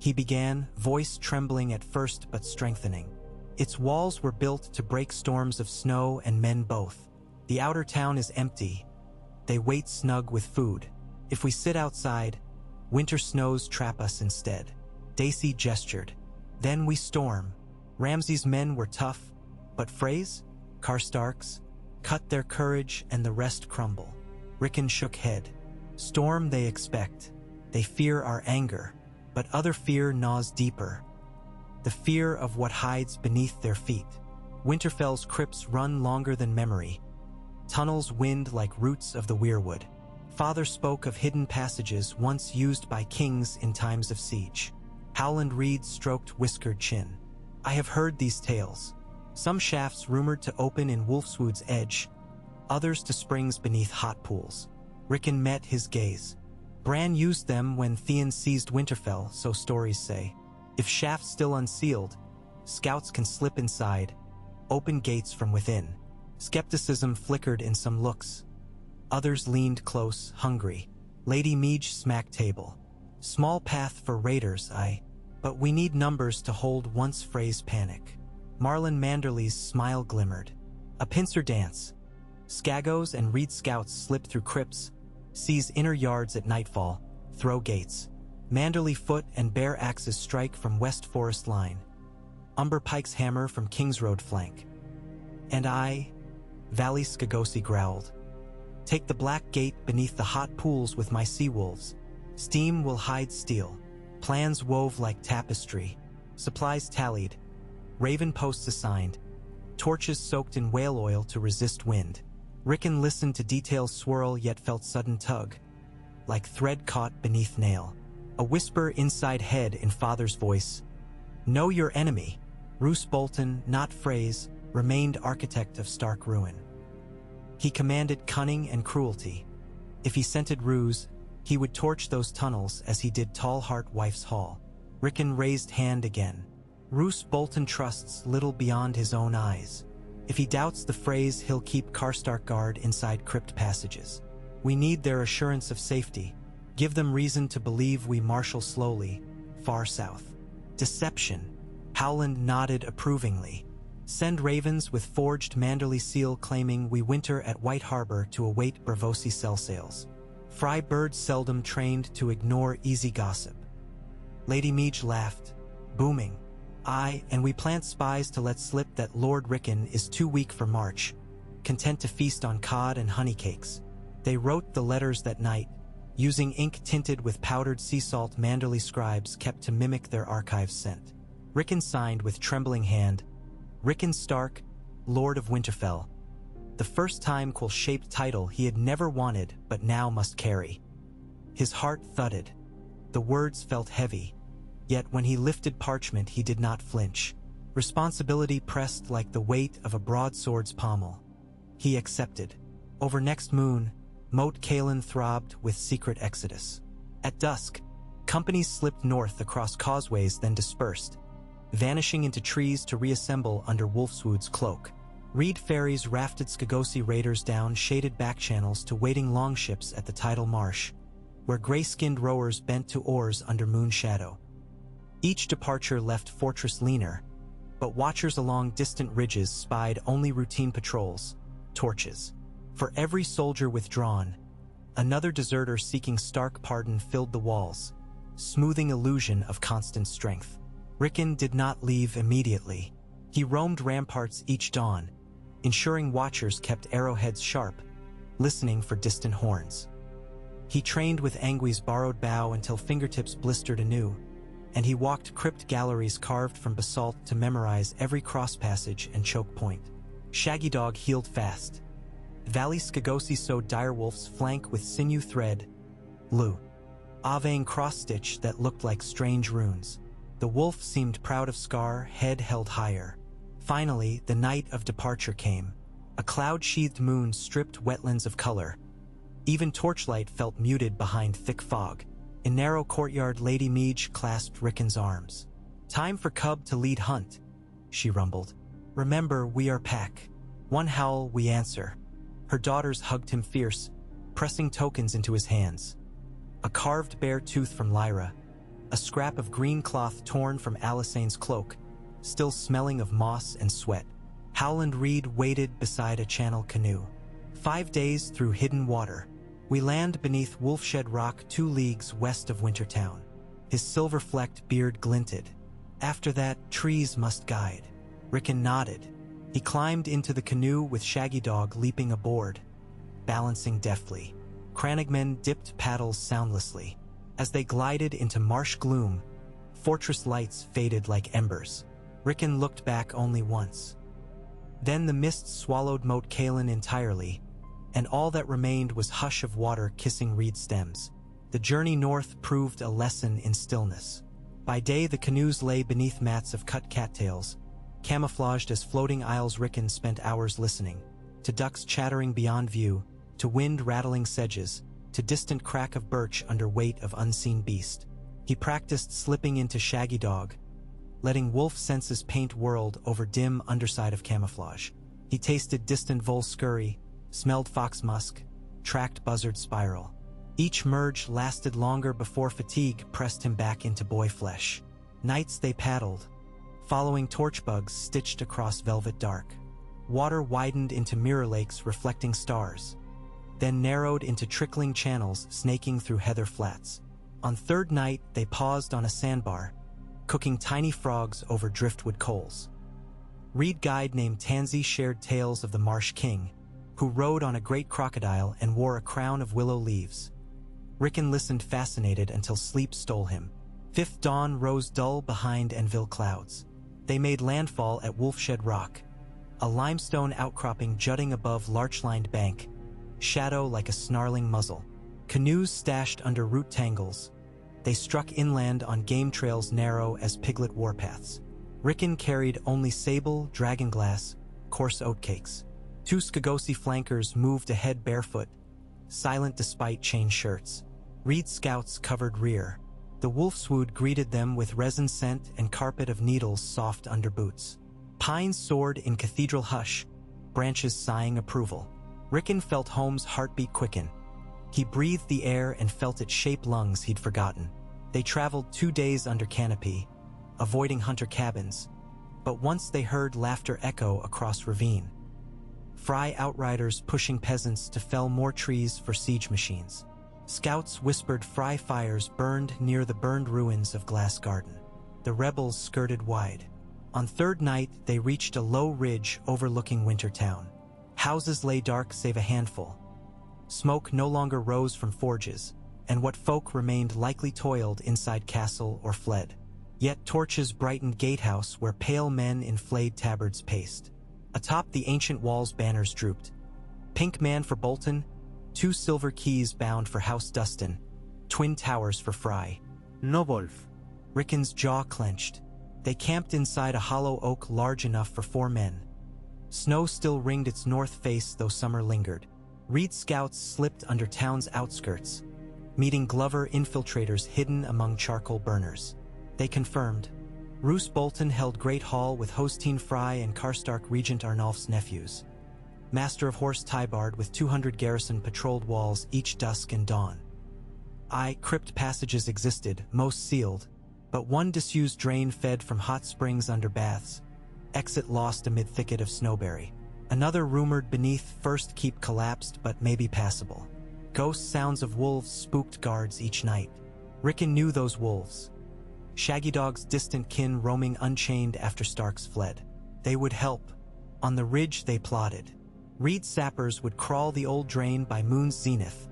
He began, voice trembling at first but strengthening. Its walls were built to break storms of snow and men both. The outer town is empty. They wait snug with food. If we sit outside, winter snows trap us instead. Dacey gestured. Then we storm. Ramsay's men were tough, but Frey's, Karstark's, cut their courage and the rest crumble. Rickon shook head. Storm they expect. They fear our anger, but other fear gnaws deeper. The fear of what hides beneath their feet. Winterfell's crypts run longer than memory. Tunnels wind like roots of the weirwood. Father spoke of hidden passages once used by kings in times of siege. Howland Reed stroked whiskered chin. I have heard these tales. Some shafts rumored to open in Wolfswood's edge, others to springs beneath hot pools. Rickon met his gaze. Bran used them when Theon seized Winterfell, so stories say. If shafts still unsealed, scouts can slip inside, open gates from within. Skepticism flickered in some looks. Others leaned close, hungry. Lady Meege smacked table. Small path for raiders, but we need numbers to hold once Frey's panic. Marlon Manderly's smile glimmered. A pincer dance. Skagos and Reed scouts slip through crypts, seize inner yards at nightfall, throw gates. Manderly foot and bare axes strike from West Forest line. Umber Pike's hammer from Kings Road flank. And I, Valley Skagosi growled. Take the black gate beneath the hot pools with my sea wolves. Steam will hide steel. Plans wove like tapestry. Supplies tallied. Raven posts assigned. Torches soaked in whale oil to resist wind. Rickon listened to details swirl yet felt sudden tug. Like thread caught beneath nail. A whisper inside head in Father's voice. Know your enemy. Roose Bolton, not Frey's, remained architect of stark ruin. He commanded cunning and cruelty. If he scented ruse, he would torch those tunnels as he did Tallheart Wife's Hall. Rickon raised hand again. Roose Bolton trusts little beyond his own eyes. If he doubts the phrase, he'll keep Karstark guard inside crypt passages. We need their assurance of safety. Give them reason to believe we marshal slowly, far south. Deception. Howland nodded approvingly. Send ravens with forged Manderly seal claiming we winter at White Harbor to await Bravosi cell sails. Fry birds seldom trained to ignore easy gossip. Lady Meege laughed, booming. Aye, and we plant spies to let slip that Lord Rickon is too weak for march, content to feast on cod and honey cakes. They wrote the letters that night, using ink tinted with powdered sea salt Manderly scribes kept to mimic their archives scent. Rickon signed with trembling hand, Rickon Stark, Lord of Winterfell. The first time-shaped title he had never wanted but now must carry. His heart thudded. The words felt heavy, yet when he lifted parchment he did not flinch. Responsibility pressed like the weight of a broadsword's pommel. He accepted. Over next moon, Moat Cailin throbbed with secret exodus. At dusk, companies slipped north across causeways then dispersed, vanishing into trees to reassemble under Wolfswood's cloak. Reed ferries rafted Skagosi raiders down shaded backchannels to waiting longships at the tidal marsh, where gray-skinned rowers bent to oars under moon shadow. Each departure left Fortress leaner, but watchers along distant ridges spied only routine patrols, torches. For every soldier withdrawn, another deserter seeking Stark pardon filled the walls. smoothing illusion of constant strength. Rickon did not leave immediately. He roamed ramparts each dawn, ensuring watchers kept arrowheads sharp, listening for distant horns. He trained with Angui's borrowed bow until fingertips blistered anew, and he walked crypt galleries carved from basalt to memorize every cross passage and choke point. Shaggy Dog healed fast. Valley Skagosi sewed Direwolf's flank with sinew thread, Lu. Avang cross-stitch that looked like strange runes. The wolf seemed proud of Scar, head held higher. Finally, the night of departure came. A cloud-sheathed moon stripped wetlands of color. Even torchlight felt muted behind thick fog. In narrow courtyard, Lady Meej clasped Rickon's arms. "Time for Cub to lead hunt," she rumbled. "Remember, we are pack. One howl, we answer." Her daughters hugged him fierce, pressing tokens into his hands. A carved bare tooth from Lyra, a scrap of green cloth torn from Alisane's cloak, still smelling of moss and sweat. Howland Reed waited beside a channel canoe. 5 days through hidden water. We land beneath Wolfshed Rock 2 leagues west of Wintertown. His silver-flecked beard glinted. After that, trees must guide. Rickon nodded. He climbed into the canoe with Shaggy Dog leaping aboard, balancing deftly. Cranagmen dipped paddles soundlessly. As they glided into marsh gloom, fortress lights faded like embers. Rickon looked back only once. Then the mist swallowed Moat Cailin entirely, and all that remained was hush of water kissing reed stems. The journey north proved a lesson in stillness. By day, the canoes lay beneath mats of cut cattails, camouflaged as floating isles. Rickon spent hours listening, to ducks chattering beyond view, to wind rattling sedges, to distant crack of birch under weight of unseen beast. He practiced slipping into Shaggy Dog, letting wolf senses paint world over dim underside of camouflage. He tasted distant vole scurry, smelled fox musk, tracked buzzard spiral. Each merge lasted longer before fatigue pressed him back into boy flesh. Nights they paddled, following torch bugs stitched across velvet dark. Water widened into mirror lakes reflecting stars, then narrowed into trickling channels snaking through heather flats. On third night, they paused on a sandbar, cooking tiny frogs over driftwood coals. Reed guide named Tansy shared tales of the Marsh King, who rode on a great crocodile and wore a crown of willow leaves. Rickon listened fascinated until sleep stole him. Fifth dawn rose dull behind Enville clouds. They made landfall at Wolfshed Rock, a limestone outcropping jutting above larch-lined bank, shadow like a snarling muzzle. Canoes stashed under root tangles, they struck inland on game trails narrow as piglet warpaths. Rickon carried only sable, dragonglass, coarse oatcakes. 2 Skagosi flankers moved ahead barefoot, silent despite chain shirts. Reed scouts covered rear. The wolfswood greeted them with resin scent and carpet of needles soft under boots. Pines soared in cathedral hush, branches sighing approval. Rickon felt home's heartbeat quicken. He breathed the air and felt it shape lungs he'd forgotten. They traveled 2 days under canopy, avoiding hunter cabins, but once they heard laughter echo across ravine. Fry outriders pushing peasants to fell more trees for siege machines. Scouts whispered fry fires burned near the burned ruins of Glass Garden. The rebels skirted wide. On third night, they reached a low ridge overlooking Wintertown. Houses lay dark save a handful. Smoke no longer rose from forges, and what folk remained likely toiled inside castle or fled. Yet torches brightened gatehouse where pale men in flayed tabards paced. Atop the ancient walls banners drooped. Pink man for Bolton, 2 silver keys bound for House Dustin, twin towers for Fry. No Wolf. Rickon's jaw clenched. They camped inside a hollow oak large enough for 4 men. Snow still ringed its north face though summer lingered. Reed scouts slipped under town's outskirts, meeting Glover infiltrators hidden among charcoal burners. They confirmed. Roose Bolton held Great Hall with Hostine Fry and Karstark Regent Arnulf's nephews. Master of Horse Tybard with 200 garrison patrolled walls each dusk and dawn. Crypt passages existed, most sealed, but one disused drain fed from hot springs under baths. Exit lost amid thicket of snowberry. Another rumored beneath first keep collapsed but maybe passable. Ghost sounds of wolves spooked guards each night. Rickon knew those wolves. Shaggy Dog's distant kin roaming unchained after Starks fled. They would help. On the ridge they plotted. Reed sappers would crawl the old drain by moon's zenith,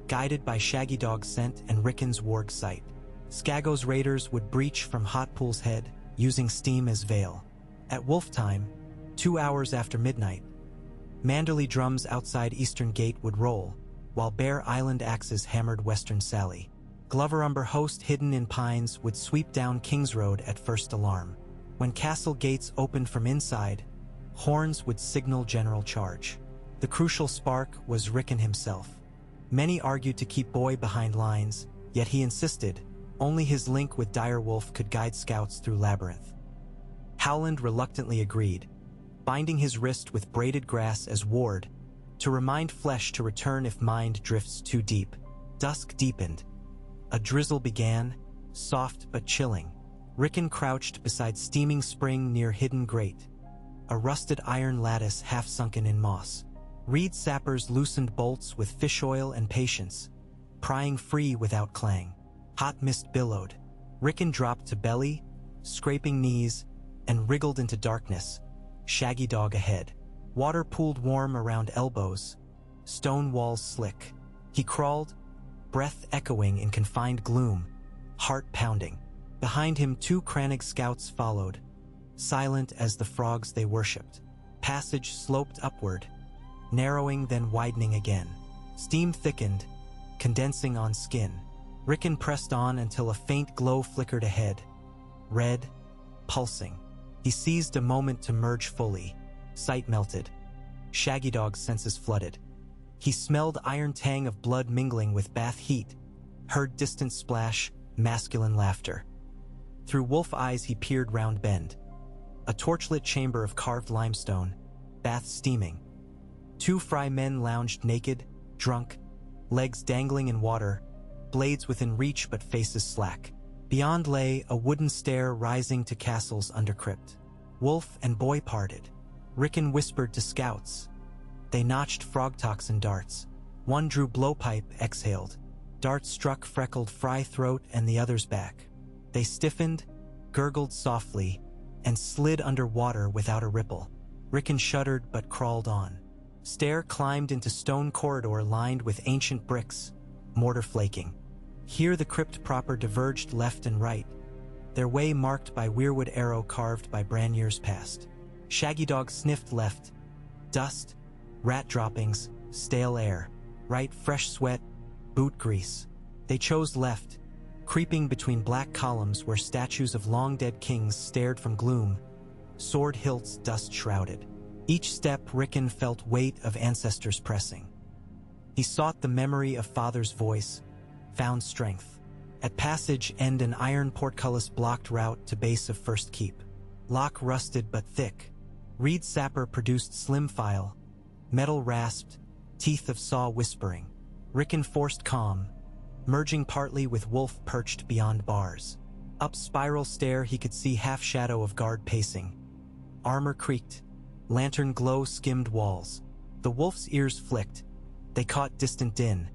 guided by Shaggy Dog's scent and Rickon's warg sight. Skago's raiders would breach from Hot Pool's head, using steam as veil. At wolf time, 2 hours after midnight, Manderley drums outside Eastern Gate would roll, while Bear Island axes hammered Western Sally. Gloverumber host hidden in pines would sweep down King's Road at first alarm. When castle gates opened from inside, horns would signal general charge. The crucial spark was Rickon himself. Many argued to keep Boy behind lines, yet he insisted only his link with Direwolf could guide scouts through Labyrinth. Howland reluctantly agreed, binding his wrist with braided grass as ward, to remind flesh to return if mind drifts too deep. Dusk deepened. A drizzle began, soft but chilling. Rickon crouched beside steaming spring near hidden grate, a rusted iron lattice half sunken in moss. Reed sappers loosened bolts with fish oil and patience, prying free without clang. Hot mist billowed. Rickon dropped to belly, scraping knees, and wriggled into darkness, Shaggy Dog ahead. Water pooled warm around elbows, stone walls slick. He crawled, breath echoing in confined gloom, heart pounding. Behind him 2 Crannig scouts followed, silent as the frogs they worshipped. Passage sloped upward, narrowing then widening again. Steam thickened, condensing on skin. Rickon pressed on until a faint glow flickered ahead, red, pulsing. He seized a moment to merge fully. Sight melted. Shaggy Dog's senses flooded. He smelled iron tang of blood mingling with bath heat, heard distant splash, masculine laughter. Through wolf eyes he peered round bend. A torchlit chamber of carved limestone, bath steaming. 2 fry men lounged naked, drunk, legs dangling in water, blades within reach but faces slack. Beyond lay a wooden stair rising to castles under crypt. Wolf and Boy parted. Rickon whispered to scouts. They notched frog toxin darts. One drew blowpipe, exhaled. Darts struck freckled fry throat and the other's back. They stiffened, gurgled softly, and slid under water without a ripple. Rickon shuddered but crawled on. Stair climbed into stone corridor lined with ancient bricks, mortar flaking. Here the crypt proper diverged left and right, their way marked by weirwood arrow carved by bran years past. Shaggy Dog sniffed left. Dust, rat droppings, stale air. Right, fresh sweat, boot grease. They chose left, creeping between black columns where statues of long-dead kings stared from gloom, sword hilts dust-shrouded. Each step Rickon felt weight of ancestors pressing. He sought the memory of father's voice, found strength. At passage end an iron portcullis blocked route to base of first keep. Lock rusted but thick. Reed sapper produced slim file, metal rasped, teeth of saw whispering. Rickon forced calm, merging partly with wolf perched beyond bars. Up spiral stair he could see half shadow of guard pacing. Armor creaked, lantern glow skimmed walls. The wolf's ears flicked. They caught distant din.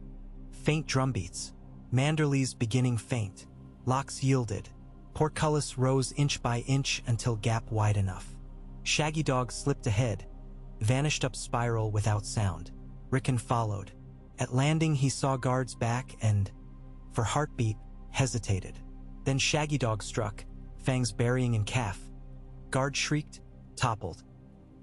Faint drumbeats. Manderley's beginning faint. Locks yielded. Portcullis rose inch by inch until gap wide enough. Shaggy Dog slipped ahead, vanished up spiral without sound. Rickon followed. At landing he saw guards back and, for heartbeat, hesitated. Then Shaggy Dog struck, fangs burying in calf. Guard shrieked, toppled.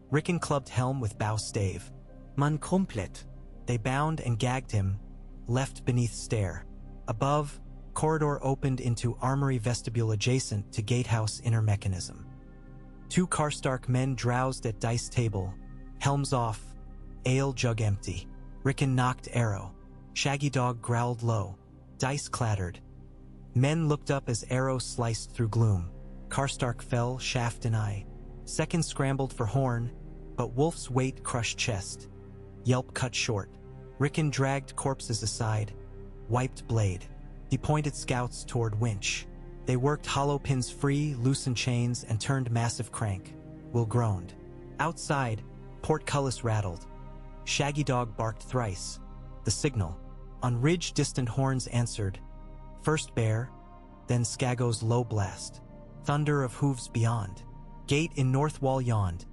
Rickon clubbed helm with bow stave. Man komplett. They bound and gagged him, left beneath stair. Above, corridor opened into armory vestibule adjacent to gatehouse inner mechanism. 2 Karstark men drowsed at dice table, helms off, ale jug empty. Rickon knocked arrow. Shaggy Dog growled low. Dice clattered. Men looked up as arrow sliced through gloom. Karstark fell, shaft in eye. Second scrambled for horn, but Wolf's weight crushed chest. Yelp cut short. Rickon dragged corpses aside, wiped blade. He pointed scouts toward winch. They worked hollow pins free, loosened chains, and turned massive crank. Will groaned. Outside, portcullis rattled. Shaggy Dog barked thrice. The signal. On ridge distant horns answered. First Bear, then Skago's low blast. Thunder of hooves beyond. Gate in north wall yawned.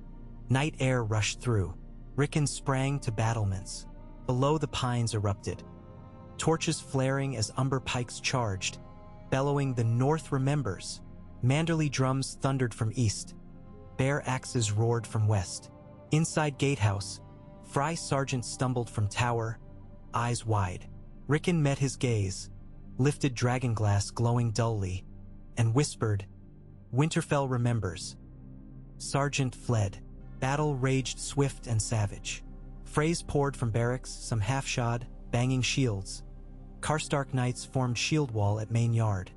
Night air rushed through. Rickon sprang to battlements. Below the pines erupted. Torches flaring as umber pikes charged. Bellowing the north remembers. Manderly drums thundered from east. Bare axes roared from west. Inside gatehouse, Fry Sergeant stumbled from tower, eyes wide. Rickon met his gaze, lifted dragonglass glowing dully, and whispered, "Winterfell remembers." Sergeant fled. Battle raged swift and savage. Frays poured from barracks, some half-shod, banging shields. Karstark knights formed shield wall at main yard.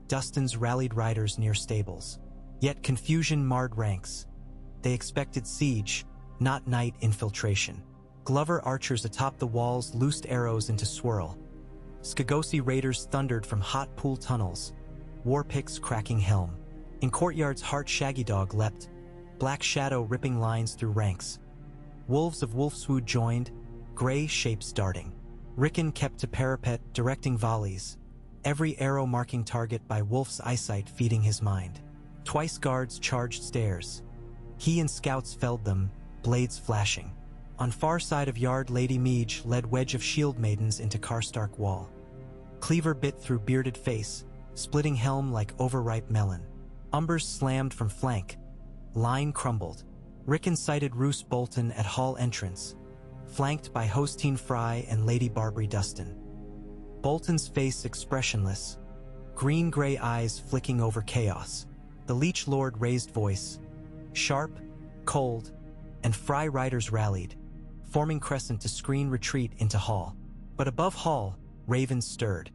Dustins rallied riders near stables. Yet confusion marred ranks. They expected siege, not night infiltration. Glover archers atop the walls loosed arrows into swirl. Skagosi raiders thundered from hot pool tunnels, war picks cracking helm. In courtyards Hart Shaggydog leapt, black shadow ripping lines through ranks. Wolves of Wolfswood joined, gray shapes darting. Rickon kept to parapet, directing volleys, every arrow marking target by Wolf's eyesight feeding his mind. Twice guards charged stairs. He and scouts felled them, blades flashing. On far side of yard Lady Meege led wedge of shield maidens into Karstark wall. Cleaver bit through bearded face, splitting helm like overripe melon. Umbers slammed from flank. Line crumbled. Rickon sighted Roose Bolton at hall entrance, flanked by Hostine Fry and Lady Barbary Dustin. Bolton's face expressionless, green-gray eyes flicking over chaos. The Leech Lord raised voice, sharp, cold, and Fry riders rallied, forming crescent to screen retreat into hall. But above hall, ravens stirred.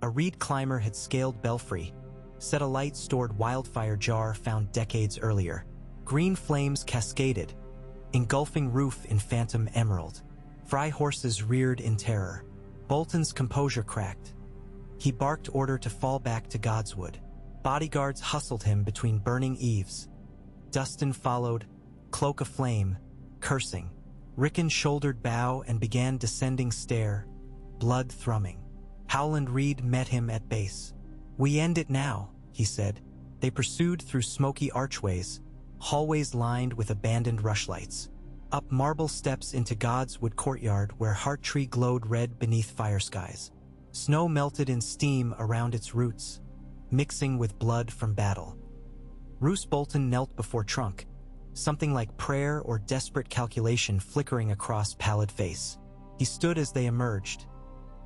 A reed climber had scaled belfry, set a light-stored wildfire jar found decades earlier. Green flames cascaded, engulfing roof in phantom emerald. Fry horses reared in terror. Bolton's composure cracked. He barked order to fall back to Godswood. Bodyguards hustled him between burning eaves. Dustin followed, cloak aflame, cursing. Rickon shouldered bow and began descending stair, blood thrumming. Howland Reed met him at base. "We end it now," he said. They pursued through smoky archways, hallways lined with abandoned rushlights. Up marble steps into Godswood courtyard where Heart Tree glowed red beneath fire skies. Snow melted in steam around its roots, mixing with blood from battle. Roose Bolton knelt before Trunk, something like prayer or desperate calculation flickering across pallid face. He stood as they emerged.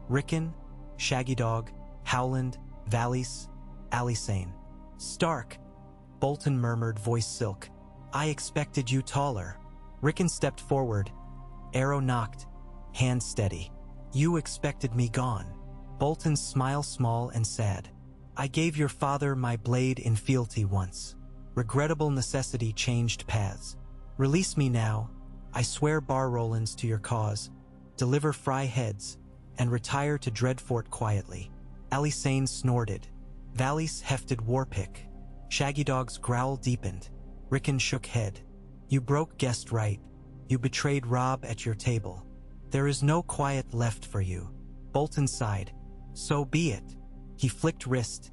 Rickon, Shaggydog, Howland, Valise, Alysanne. "Stark," Bolton murmured, voice silk. "I expected you taller." Rickon stepped forward, arrow knocked, hand steady. "You expected me gone." Bolton's smile small and sad. "I gave your father my blade in fealty once. Regrettable necessity changed paths. Release me now. I swear Bar Rollins to your cause. Deliver Fry heads, and retire to Dreadfort quietly." Alysanne snorted. Valise hefted warpick. Shaggydog's growl deepened. Rickon shook head. "You broke guest right. You betrayed Robb at your table. There is no quiet left for you." Bolton sighed. "So be it." He flicked wrist.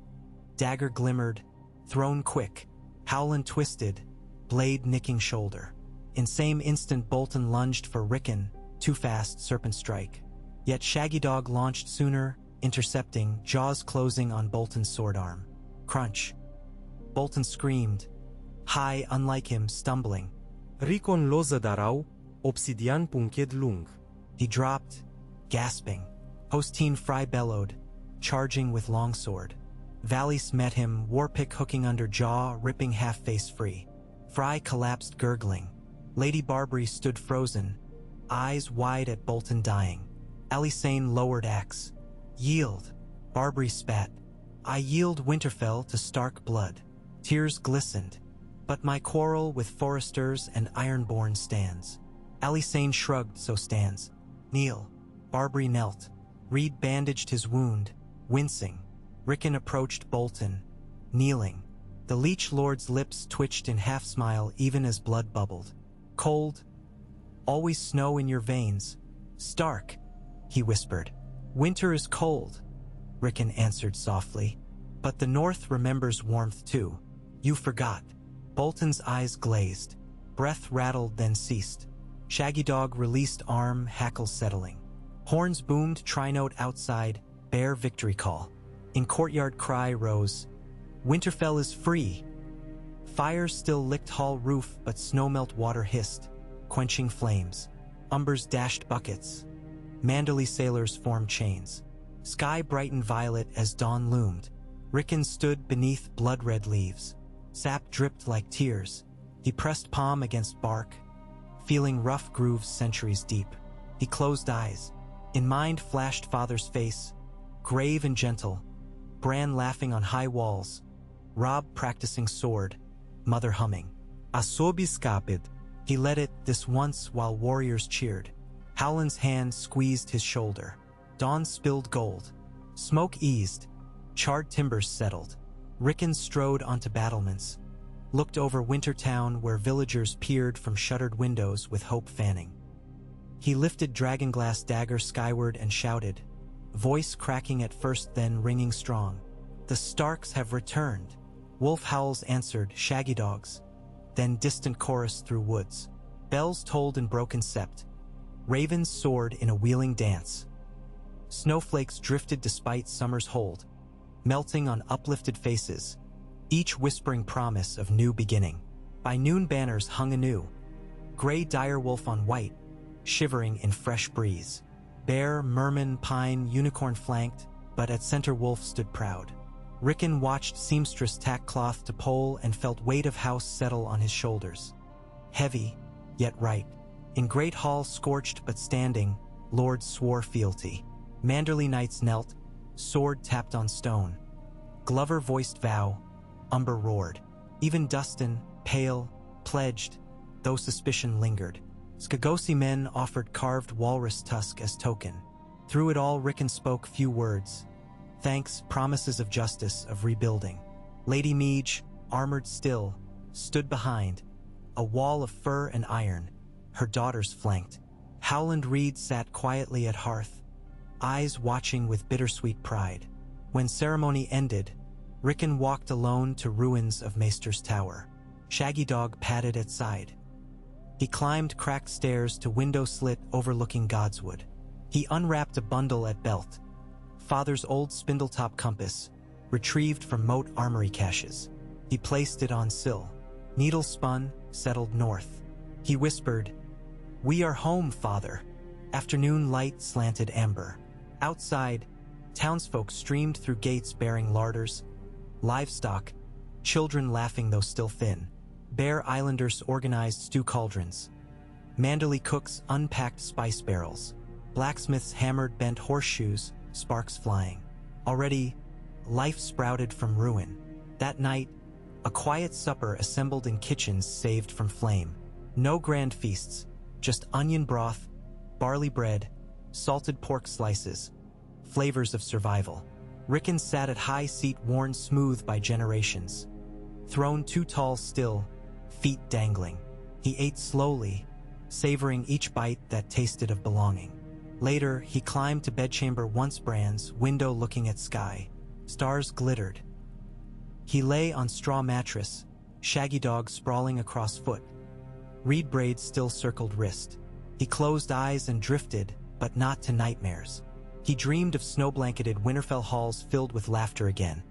Dagger glimmered, thrown quick. Howland twisted, blade nicking shoulder. In same instant Bolton lunged for Rickon, too fast, serpent strike. Yet Shaggydog launched sooner, intercepting, jaws closing on Bolton's sword arm. Crunch. Bolton screamed, high, unlike him, stumbling. Rickon lo zadarau, obsidian punched lung. He dropped, gasping. Hostine Fry bellowed, charging with longsword. Valise met him, warpick hooking under jaw, ripping half-face free. Fry collapsed gurgling. Lady Barbary stood frozen, eyes wide at Bolton dying. Alysanne lowered axe. "Yield." Barbary spat. "I yield Winterfell to Stark blood." Tears glistened. "But my quarrel with Foresters and Ironborn stands." Alysanne shrugged, "So stands." "Kneel." Barbary knelt. Reed bandaged his wound, wincing. Rickon approached Bolton, kneeling. The Leech Lord's lips twitched in half-smile even as blood bubbled. "Cold. Always snow in your veins. Stark," he whispered. "Winter is cold." Rickon answered softly. But the North remembers warmth too. You forgot. Bolton's eyes glazed. Breath rattled, then ceased. Shaggy Dog released arm, hackles settling. Horns boomed, tri-note outside, bear victory call. In courtyard cry rose, Winterfell is free. Fire still licked hall roof, but snowmelt water hissed, quenching flames. Umbers dashed buckets. Manderley sailors formed chains. Sky brightened violet as dawn loomed. Rickon stood beneath blood-red leaves. Sap dripped like tears. He pressed palm against bark, feeling rough grooves centuries deep. He closed eyes. In mind flashed father's face, grave and gentle. Bran laughing on high walls. Robb practicing sword. Mother humming. Asobiskapid. He led it this once while warriors cheered. Howland's hand squeezed his shoulder. Dawn spilled gold. Smoke eased. Charred timbers settled. Rickon strode onto battlements, looked over Wintertown where villagers peered from shuttered windows with hope fanning. He lifted dragonglass dagger skyward and shouted, voice cracking at first then ringing strong. The Starks have returned. Wolf howls answered, shaggy dogs. Then distant chorus through woods. Bells tolled in broken sept. Ravens soared in a wheeling dance. Snowflakes drifted despite summer's hold, melting on uplifted faces, each whispering promise of new beginning. By noon banners hung anew, gray direwolf on white, shivering in fresh breeze. Bear, merman, pine, unicorn flanked, but at center wolf stood proud. Rickon watched seamstress tack cloth to pole and felt weight of house settle on his shoulders. Heavy, yet right. In great hall scorched but standing, lords swore fealty. Manderley knights knelt, sword tapped on stone. Glover voiced vow, Umber roared. Even Dustin, pale, pledged, though suspicion lingered. Skagosi men offered carved walrus tusk as token. Through it all Rickon spoke few words. Thanks, promises of justice, of rebuilding. Lady Meege, armored still, stood behind, a wall of fur and iron, her daughters flanked. Howland Reed sat quietly at hearth, eyes watching with bittersweet pride. When ceremony ended, Rickon walked alone to ruins of Maester's tower. Shaggy Dog padded at side. He climbed cracked stairs to window slit overlooking Godswood. He unwrapped a bundle at belt. Father's old spindletop compass, retrieved from moat armory caches. He placed it on sill. Needle spun, settled north. He whispered, "We are home, Father." Afternoon light slanted amber. Outside, townsfolk streamed through gates bearing larders, livestock, children laughing though still thin. Bear Islanders organized stew cauldrons. Manderley cooks unpacked spice barrels. Blacksmiths hammered bent horseshoes, sparks flying. Already, life sprouted from ruin. That night, a quiet supper assembled in kitchens saved from flame. No grand feasts, just onion broth, barley bread, salted pork slices, flavors of survival. Rickon sat at high seat worn smooth by generations. Throne too tall still, feet dangling. He ate slowly, savoring each bite that tasted of belonging. Later, he climbed to bedchamber once Bran's, window looking at sky. Stars glittered. He lay on straw mattress, Shaggy Dog sprawling across foot. Reed braids still circled wrist. He closed eyes and drifted, but not to nightmares. He dreamed of snow-blanketed Winterfell halls filled with laughter again.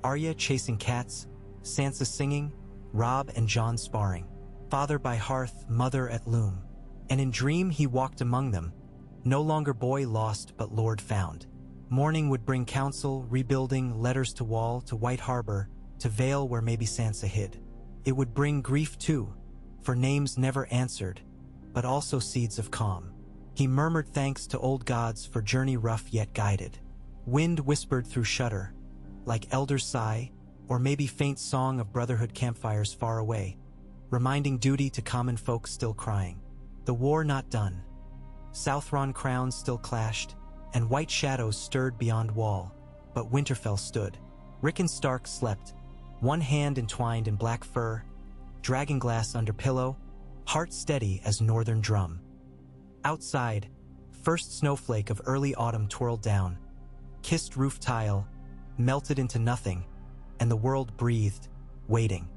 Arya chasing cats, Sansa singing, Robb and Jon sparring. Father by hearth, mother at loom. And in dream he walked among them, no longer boy lost but lord found. Morning would bring counsel, rebuilding, letters to Wall, to White Harbor, to Vale where maybe Sansa hid. It would bring grief too, for names never answered, but also seeds of calm. He murmured thanks to old gods for journey rough yet guided. Wind whispered through shutter, like elders sigh, or maybe faint song of Brotherhood campfires far away, reminding duty to common folk still crying. The war not done. Southron crowns still clashed, and white shadows stirred beyond Wall, but Winterfell stood. Rickon Stark slept, one hand entwined in black fur, dragonglass under pillow, heart steady as northern drum. Outside, first snowflake of early autumn twirled down, kissed roof tile, melted into nothing, and the world breathed, waiting.